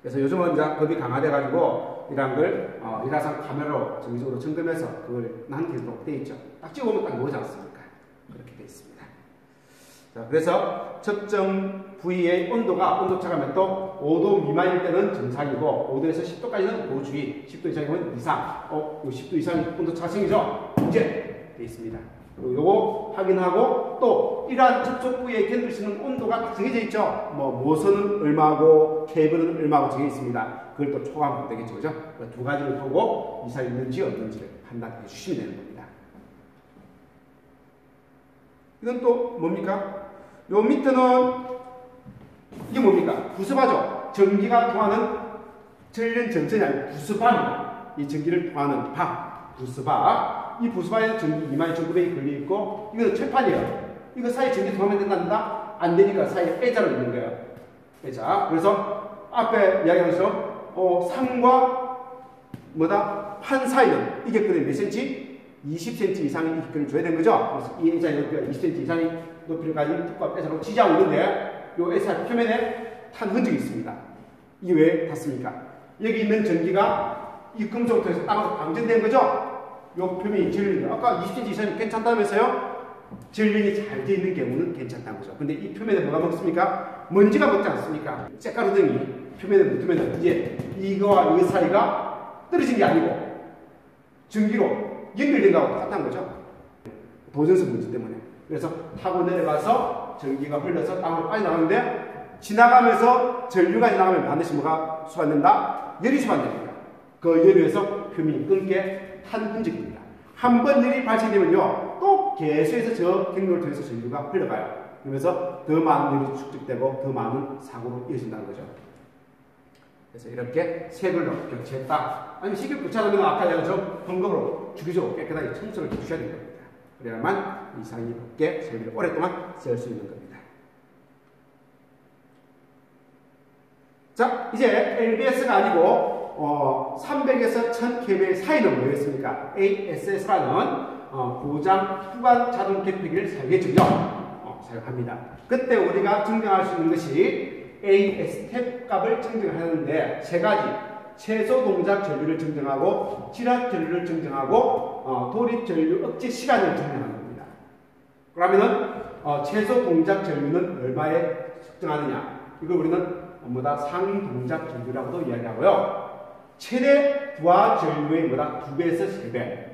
그래서 요즘은 이제 법이 강화돼가지고 이런 걸 일화상 카메라로 정기적으로 점검해서 그걸 남기도록 되어 있죠. 딱 찍어보면 딱 나오지 않습니까? 그렇게 되어 있습니다. 자, 그래서 특정 부위의 온도차가 몇 도? 5도 미만일 때는 정상이고 5도에서 10도까지는 고주의, 10도 이상이면 이상, 10도 이상 온도차가 생기죠? 문제 되어 있습니다. 그리고 요거 확인하고 또 이러한 접촉 부위에 견딜 수 있는 온도가 딱 정해져 있죠? 모선은 얼마고 케이블은 얼마고 정해져 있습니다. 그걸 또 초과하면 되겠죠, 그죠? 두 가지를 보고 이상이 있는지 없는지를 판단해 주시면 되는 겁니다. 이건 또 뭡니까? 요 밑에는 이게 뭡니까? 부스바죠. 전기가 통하는 전련 전선이 아니고 부스바입니다. 이 전기를 통하는 부스바. 이 부스바에 전기 22,900이 걸려있고 이거는 철판이에요. 이거 사이에 전기 통하면 된답니다. 안 되니까 사이에 애자로 있는 거예요. 애자. 그래서 앞에 이야기한 것처럼 상과 뭐다? 판 사이는 이 격근이 몇 cm? 20cm 이상의 격근을 줘야 되는 거죠. 그래서 이 애자의 높이가 20cm 이상의 높이를 가진 특과 애자로 지지하고 있는데 이 애자 표면에 탄 흔적이 있습니다. 이게 왜 탔습니까? 여기 있는 전기가 이 금속을 통해서 땅으로 방전된 거죠. 이 표면이 전륜이 아까 20cm 이상이 괜찮다면서요? 전륜이 잘 되어 있는 경우는 괜찮다는 거죠. 근데 이 표면에 뭐가 먹습니까? 먼지가 먹지 않습니까? 쇳가루등이 표면에 붙으면 이제 이거와 이 사이가 떨어진 게 아니고 전기로 연결된 거하고 똑같다는 거죠. 도전성 문제 때문에. 그래서 타고 내려가서 전기가 흘러서 땅으로 빠져나가는데 지나가면서 전류가 지나가면 반드시 뭐가 수반된다? 열이 수반됩니다. 그 열에 의해서 표면이 끊게 탄 흔적입니다. 한 번 열이 발생되면요 또 계속해서 저 경로를 통해서 전류가 흘러가요. 그러면서 더 많은 열이 축적되고 더 많은 사고로 이어진다는 거죠. 그래서 이렇게 색을 교체했다. 아니면 색을 교체하면 아까 제가 좀 번거로 주기적으로 깨끗하게 청소를 해주셔야 되는 겁니다. 그래야만 이상이 없게 설비를 오랫동안 쓸 수 있는 겁니다. 자, 이제 LBS가 아니고 300에서 1000kV의 사이는 뭐였습니까? ASS라는 고장 후반 자동 개폐기를 사용했죠. 사용합니다. 그때 우리가 증명할 수 있는 것이 AS 탭 값을 증정하는데 세 가지 최소 동작 전류를 증정하고 지락 전류를 증정하고 도립 전류 억제 시간을 증명하는 겁니다. 그러면은 최소 동작 전류는 얼마에 측정하느냐? 이걸 우리는 뭐다 상동작 전류라고도 이야기하고요. 최대 부하 전류의 뭐다 2배에서 3배.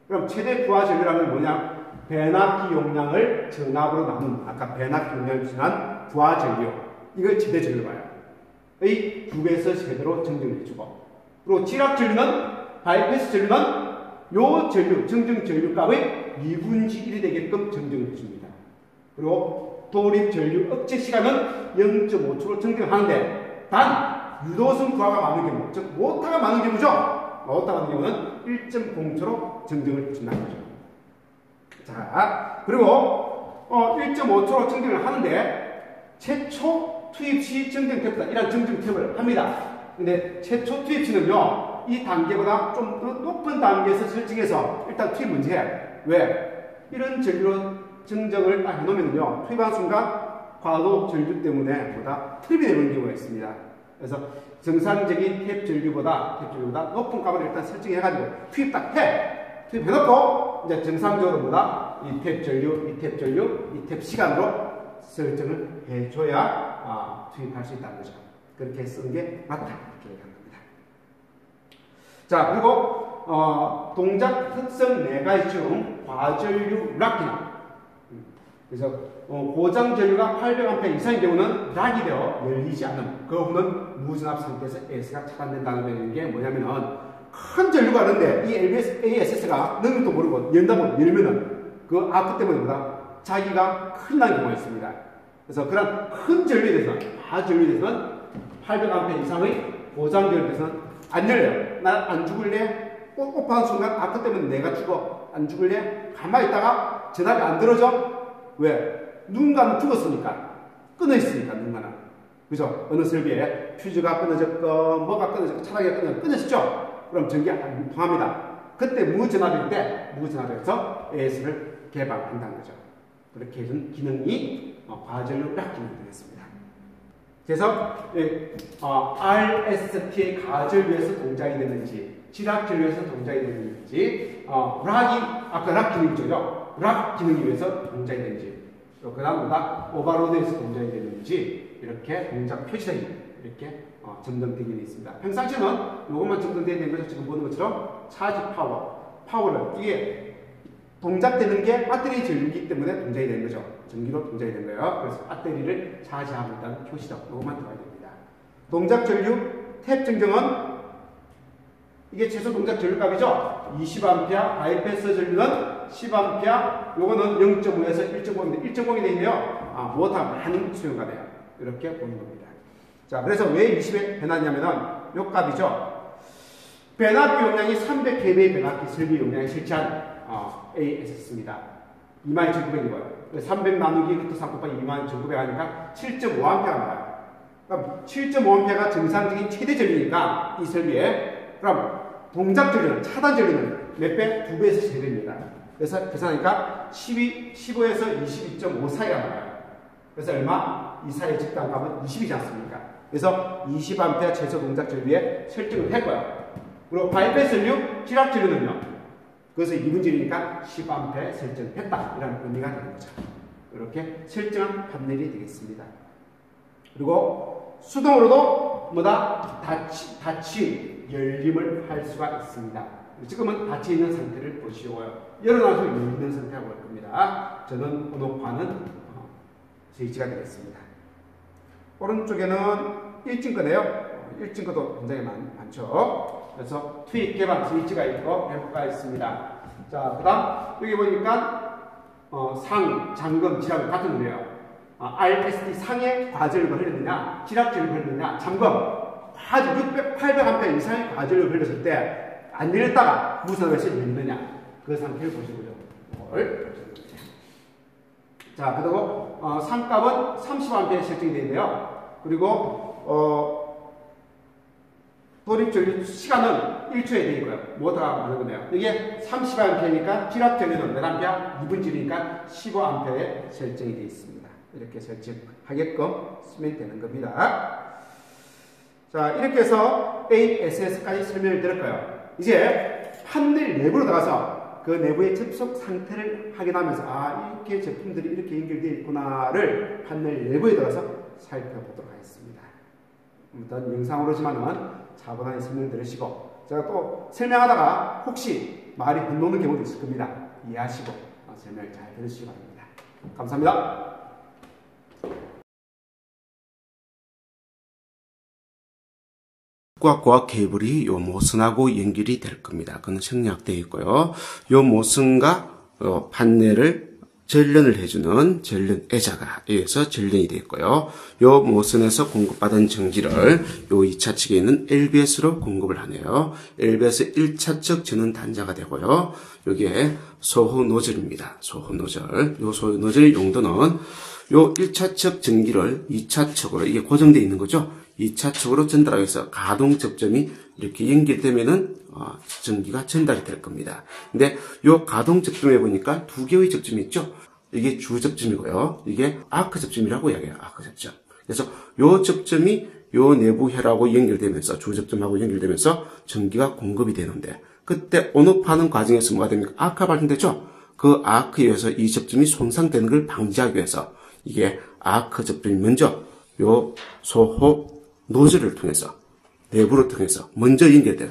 그럼 최대 부하 전류라면 뭐냐? 배납기 용량을 전압으로 나눈 아까 배납기 용량을 지난 부하 전류. 이걸 최대 전류로 봐요. 의 2배에서 3배로 증정을 해주고 그리고 지락 전류는 바이패스 전류는 요 전류 증정 전류 값의 2분의 1이 되게끔 증정을 해줍니다. 그리고 도립 전류 억제 시간은 0.5초로 증정하는데 단 유도성 부하가 많은 경우 즉 모타가 많은 경우죠. 모타가 많은 경우는 1.0초로 증정을 해준다는 거죠. 자 그리고 1.5초로 정정을 하는데 최초 투입 시 정정 탭이다. 이런 정정 탭을 합니다. 근데 최초 투입 시는요, 이 단계보다 좀 더 높은 단계에서 설정해서 일단 투입 먼저 해. 왜? 이런 전류로 정정을 딱 해놓으면요, 투입한 순간 과도 전류 때문에 보다 투입이 되는 경우가 있습니다. 그래서 정상적인 탭 전류보다 높은 값을 일단 설정해가지고 투입 딱 해. 투입해놓고 이제 정상적으로 이 탭 전류, 이 탭 시간으로 설정을 해줘야 투입할 수 있다는 거죠. 그렇게 쓰는 게 맞다. 이렇게 얘기하는 겁니다. 자, 그리고 동작 특성 4가지 중 과전류 락기능. 그래서 고장 전류가 800A 이상인 경우는 락이 되어 열리지 않는, 그 부분은 무전압 상태에서 AS가 차단된다는 게 뭐냐면은, 큰 전류가 있는데 이 AS가 능력도 모르고 연다고 열면은 그 아크 때문에 자기가 큰일 나는 경우가 있습니다. 그래서 그런 큰 전류에 대해서는, 과전류에 대해서는 800A 이상의 고장 전류에 대해서는 안 열려요. 난 안 죽을래? 오빠한 순간 아크 때문에 내가 죽어. 안 죽을래? 가만히 있다가 전압이 안 들어져? 왜? 누군가는 죽었으니까. 끊어있으니까, 누군가는. 그죠? 어느 설비에 퓨즈가 끊어졌고, 뭐가 끊어졌고, 차량이 끊어졌죠? 그럼 전기가 안 통합니다. 그때 무전압일 때, 무전압에서 AS를 개방한다는 거죠. 그렇게 해준 기능이 과전류 락 기능이 되겠습니다. 그래서 RST의 가전류에서 동작이 됐는지, 지락 전류에서 동작이 됐는지, 락이 락 기능이죠. 락 기능이 위해서 동작이 되는지, 그 다음보다 오버로드에서 동작이 되는지, 이렇게 동작 표시선이 이렇게 점등되게 되어 있습니다. 평상시에는 이것만 점등되어 있는 거죠. 지금 보는 것처럼 차지 파워를, 이게 동작되는 게 배터리 전류이기 때문에 동작이 되는 거죠. 전기로 동작이 되는 거예요. 그래서 배터리를 차지하고 있다는 표시죠. 이것만 들어가야 됩니다. 동작 전류 탭 정정은 이게 최소 동작 전류값이죠. 20A, 바이패스 전류는 10A, 요거는 0.5에서 1.5인데 1.5이 되네요. 모터가 많은 수요가 돼요. 이렇게 보는 겁니다. 자, 그래서 왜 20에 변하냐면은 요 값이죠. 변압기 용량이 300kV의 변압기 설비 용량이 설치한 ASS입니다. 22,900이고요. 300 나누기 그것도 3 곱하기 22,900 하니까 7.5A가 나와요. 그럼 7.5A가 정상적인 최대 전류니까 이 설비에, 그럼 동작 전류는, 차단 전류는 몇 배? 2배에서 3배입니다. 그래서 계산하니까 15에서 22.5 사이가 나와요. 그래서 얼마? 이 사이의 적당값은 20이지 않습니까? 그래서 20A 최소 동작 전류에 설정을 했고요. 그리고 바이패스 전류, 지락 전류는요, 그래서 2분전이니까 10A 설정했다. 이라는 의미가 되는 거죠. 이렇게 설정한 판넬이 되겠습니다. 그리고 수동으로도 닫힌 열림을 할 수가 있습니다. 지금은 닫혀 있는 상태를 보시고요. 열어놔서 열리는 상태라고 할 겁니다. 저는 온오프하는 스위치가 되겠습니다. 오른쪽에는 1진 거네요. 1진 거도 굉장히 많죠. 그래서 투입 개방 스위치가 있고 램프가 있습니다. 자, 그 다음 여기 보니까 상, 잠금, 지락 같은 노래예요. RST 상에 과전류가 흐르느냐, 지락전류가 흐르느냐, 잠금, 600, 800A 이상의 과전류가 흘렀을 때 안 열렸다가 무슨 것이 열리느냐, 그 상태를 보시고요. 자, 그리고 상값은 30A 설정이 되어 있네요. 그리고 돌입전류 시간은 1초에 되어 있고요. 모터가 많은 거네요. 이게 30A니까 지락전류는 몇 A? 2분질이니까 15A에 설정이 되어 있습니다. 이렇게 설정하게끔 쓰면 되는 겁니다. 자, 이렇게 해서 ASS까지 설명을 드렸고요. 이제 판넬 내부로 들어가서 그 내부의 접속 상태를 확인하면서 이렇게 제품들이 이렇게 연결되어 있구나를 판넬 내부에 들어가서 살펴보도록 하겠습니다. 일단 영상으로지만은 차분하게 설명 들으시고, 제가 또 설명하다가 혹시 말이 건너는 경우도 있을 겁니다. 이해하시고 설명을 잘 들으시기 바랍니다. 감사합니다. 과 케이블이 요 모선하고 연결이 될 겁니다. 그건 생략되어 있고요. 요 모선과 판넬을 전련을 해주는 전련 애자가 의해서 전련이 되어 있고요. 요 모선에서 공급받은 전기를 요 2차 측에 있는 LBS로 공급을 하네요. LBS 1차측 전원 단자가 되고요. 여기에 소호 노즐입니다. 소호 노즐. 요 소호 노즐의 용도는 요 1차측 전기를 2차측으로 이게 고정되어 있는 거죠. 2차측으로 전달하기 위해서 가동 접점이 이렇게 연결되면은 전기가 전달이 될 겁니다. 근데 요 가동 접점에 보니까 두 개의 접점이 있죠. 이게 주 접점이고요. 이게 아크 접점이라고 이야기해요. 아크 접점. 그래서 요 접점이 요 내부 혈하고 연결되면서 주 접점하고 연결되면서 전기가 공급이 되는데 그때 온오프하는 과정에서 뭐가 됩니까? 아크가 발생되죠. 그 아크에 의해서 이 접점이 손상되는 걸 방지하기 위해서 이게 아크 접점이 먼저 요 소호 노즐을 통해서 내부를 통해서 먼저 연결돼요.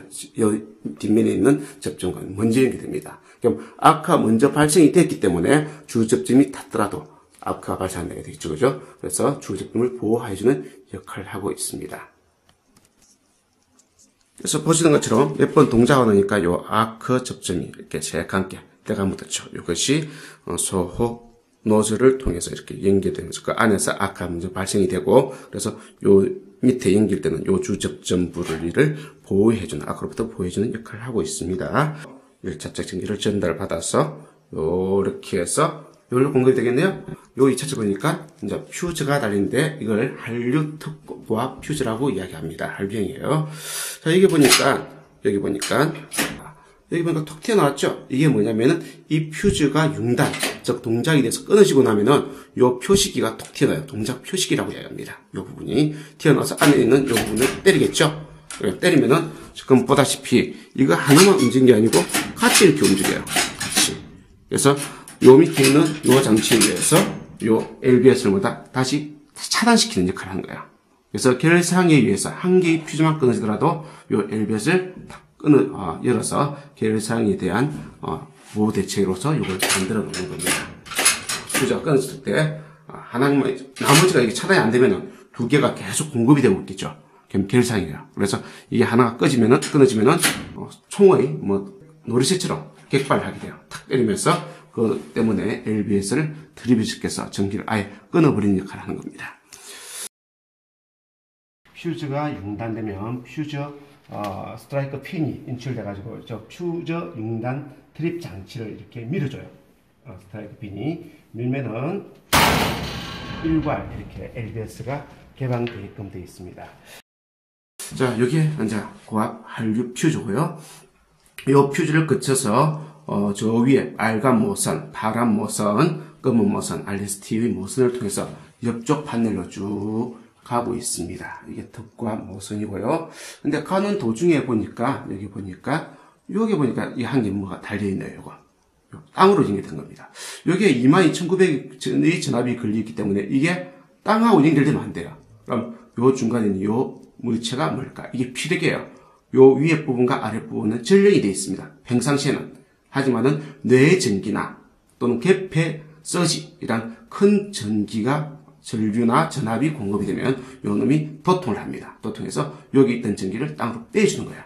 뒷면에 있는 접점과 먼저 연결됩니다. 그럼 아크가 먼저 발생이 됐기 때문에 주 접점이 닿더라도 아크가 발생하게 되겠죠. 그죠? 그래서 주 접점을 보호해주는 역할을 하고 있습니다. 그래서 보시는 것처럼 몇 번 동작을 하니까 요 아크 접점이 이렇게 새kam게 때가 묻었죠. 이것이 소호 노즐을 통해서 이렇게 연결되면서 그 안에서 아크가 먼저 발생이 되고 그래서 요 밑에 연결되는 요 주접점 부를 보호해주는 아크로부터 보호해주는 역할을 하고 있습니다. 1차측 전기를 전달받아서 요렇게 해서 요걸로 공급이 되겠네요. 요 2차측 보니까 이제 퓨즈가 달린데 이걸 한류 특보합 퓨즈라고 이야기합니다. 한류형이에요. 자, 여기 보니까 톡 튀어나왔죠? 이게 뭐냐면은 이 퓨즈가 융단, 즉 동작이 돼서 끊어지고 나면은 요 표시기가 톡 튀어나와요. 동작 표시기라고 이야기합니다. 요 부분이 튀어나와서 안에 있는 요 부분을 때리겠죠? 때리면은 지금 보다시피 이거 하나만 움직이는 게 아니고 같이 이렇게 움직여요. 같이. 그래서 요 밑에 있는 요 장치에 의해서 요 LBS를 다시 차단시키는 역할을 하는 거예요. 그래서 계열사항에 의해서 한 개의 퓨즈만 끊어지더라도 요 LBS를 열어서 계열사항에 대한 보호 대책으로서 이걸 만들어 놓는 겁니다. 퓨즈가 끊어질 때 하나만 나머지가 이게 차단이 안 되면은 두 개가 계속 공급이 되고 있겠죠. 그럼 계열사항이에요. 그래서 이게 하나가 끊어지면은 총의 놀이새처럼 객발을 하게 돼요. 탁 때리면서 그 때문에 LBS를 드립시켜서 전기를 아예 끊어버리는 역할을 하는 겁니다. 퓨즈가 융단되면 퓨즈 스트라이커 핀이 인출돼가지고 저 퓨즈 융단 트립 장치를 이렇게 밀어줘요. 스트라이커 핀이 밀면은 일괄 이렇게 LBS가 개방되게끔 되어 있습니다. 자, 여기에 이제 고압 한류 퓨즈고요. 이 퓨즈를 거쳐서 저 위에 빨간 모선, 파란 모선, 검은 모선, RST의 모선을 통해서 옆쪽 판넬로 쭉 가고 있습니다. 이게 턱과 모선이고요. 근데 가는 도중에 보니까, 여기 보니까 이 한 개 뭐가 달려있네요, 요거. 땅으로 연결된 겁니다. 여기에 22,900의 전압이 걸려있기 때문에 이게 땅하고 연결되면 안 돼요. 그럼 요 중간에 있는 요 물체가 뭘까? 이게 피력이에요. 요 위에 부분과 아래 부분은 전력이 되어 있습니다. 평상시에는. 하지만은 뇌전기나 또는 개폐 서지 이란 큰 전기가 전류나 전압이 공급이 되면 요 놈이 도통을 합니다. 도통해서 여기 있던 전기를 땅으로 빼주는 거야.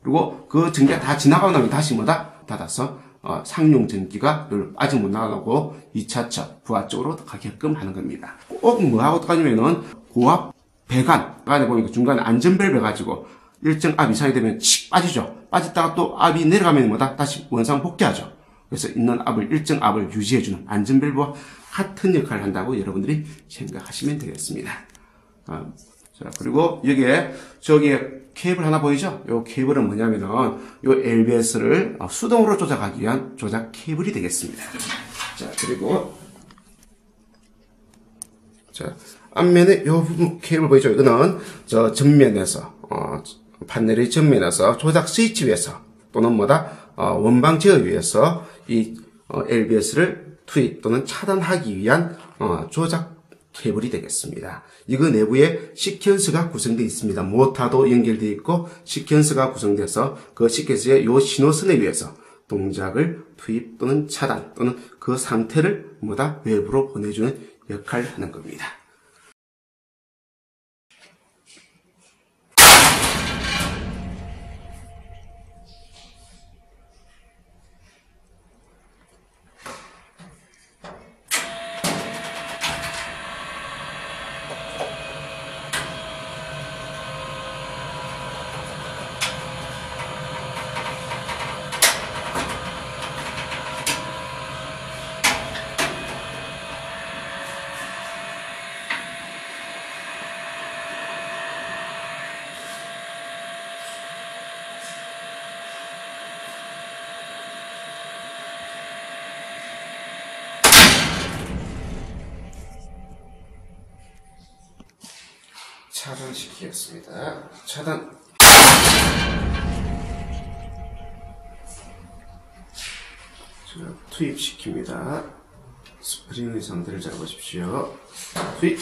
그리고 그 전기가 다 지나가고 나면 다시 닫아서 상용 전기가 여기로 빠져 못 나가고 2차측 부하 쪽으로 가게끔 하는 겁니다. 꼭 뭐하고 가냐면은 고압 배관 안에 보니까 중간에 안전벨 해가지고 일정 압 이상이 되면 칙 빠지죠. 빠졌다가 또 압이 내려가면 다시 원상 복귀하죠. 그래서 있는 압을 일정 압을 유지해주는 안전벨브와 같은 역할을 한다고 여러분들이 생각하시면 되겠습니다. 자, 그리고 저기에 케이블 하나 보이죠? 요 케이블은 뭐냐면은 요 LBS를 수동으로 조작하기 위한 조작 케이블이 되겠습니다. 자, 그리고 앞면에 요 부분 케이블 보이죠? 이거는 저 전면에서 판넬의 전면에서 조작 스위치 위에서 또는 원방 제어 위해서 이 LBS를 투입 또는 차단하기 위한 조작 케이블이 되겠습니다. 이거 내부에 시퀀스가 구성되어 있습니다. 모터도 연결되어 있고 시퀀스가 구성돼서 그 시퀀스의 요 신호선에 의해서 동작을 투입 또는 차단 또는 그 상태를 외부로 보내주는 역할을 하는 겁니다. 차단시키겠습니다. 차단. 자, 투입시킵니다. 스프링의 상태를 잡아보십시오. 투입.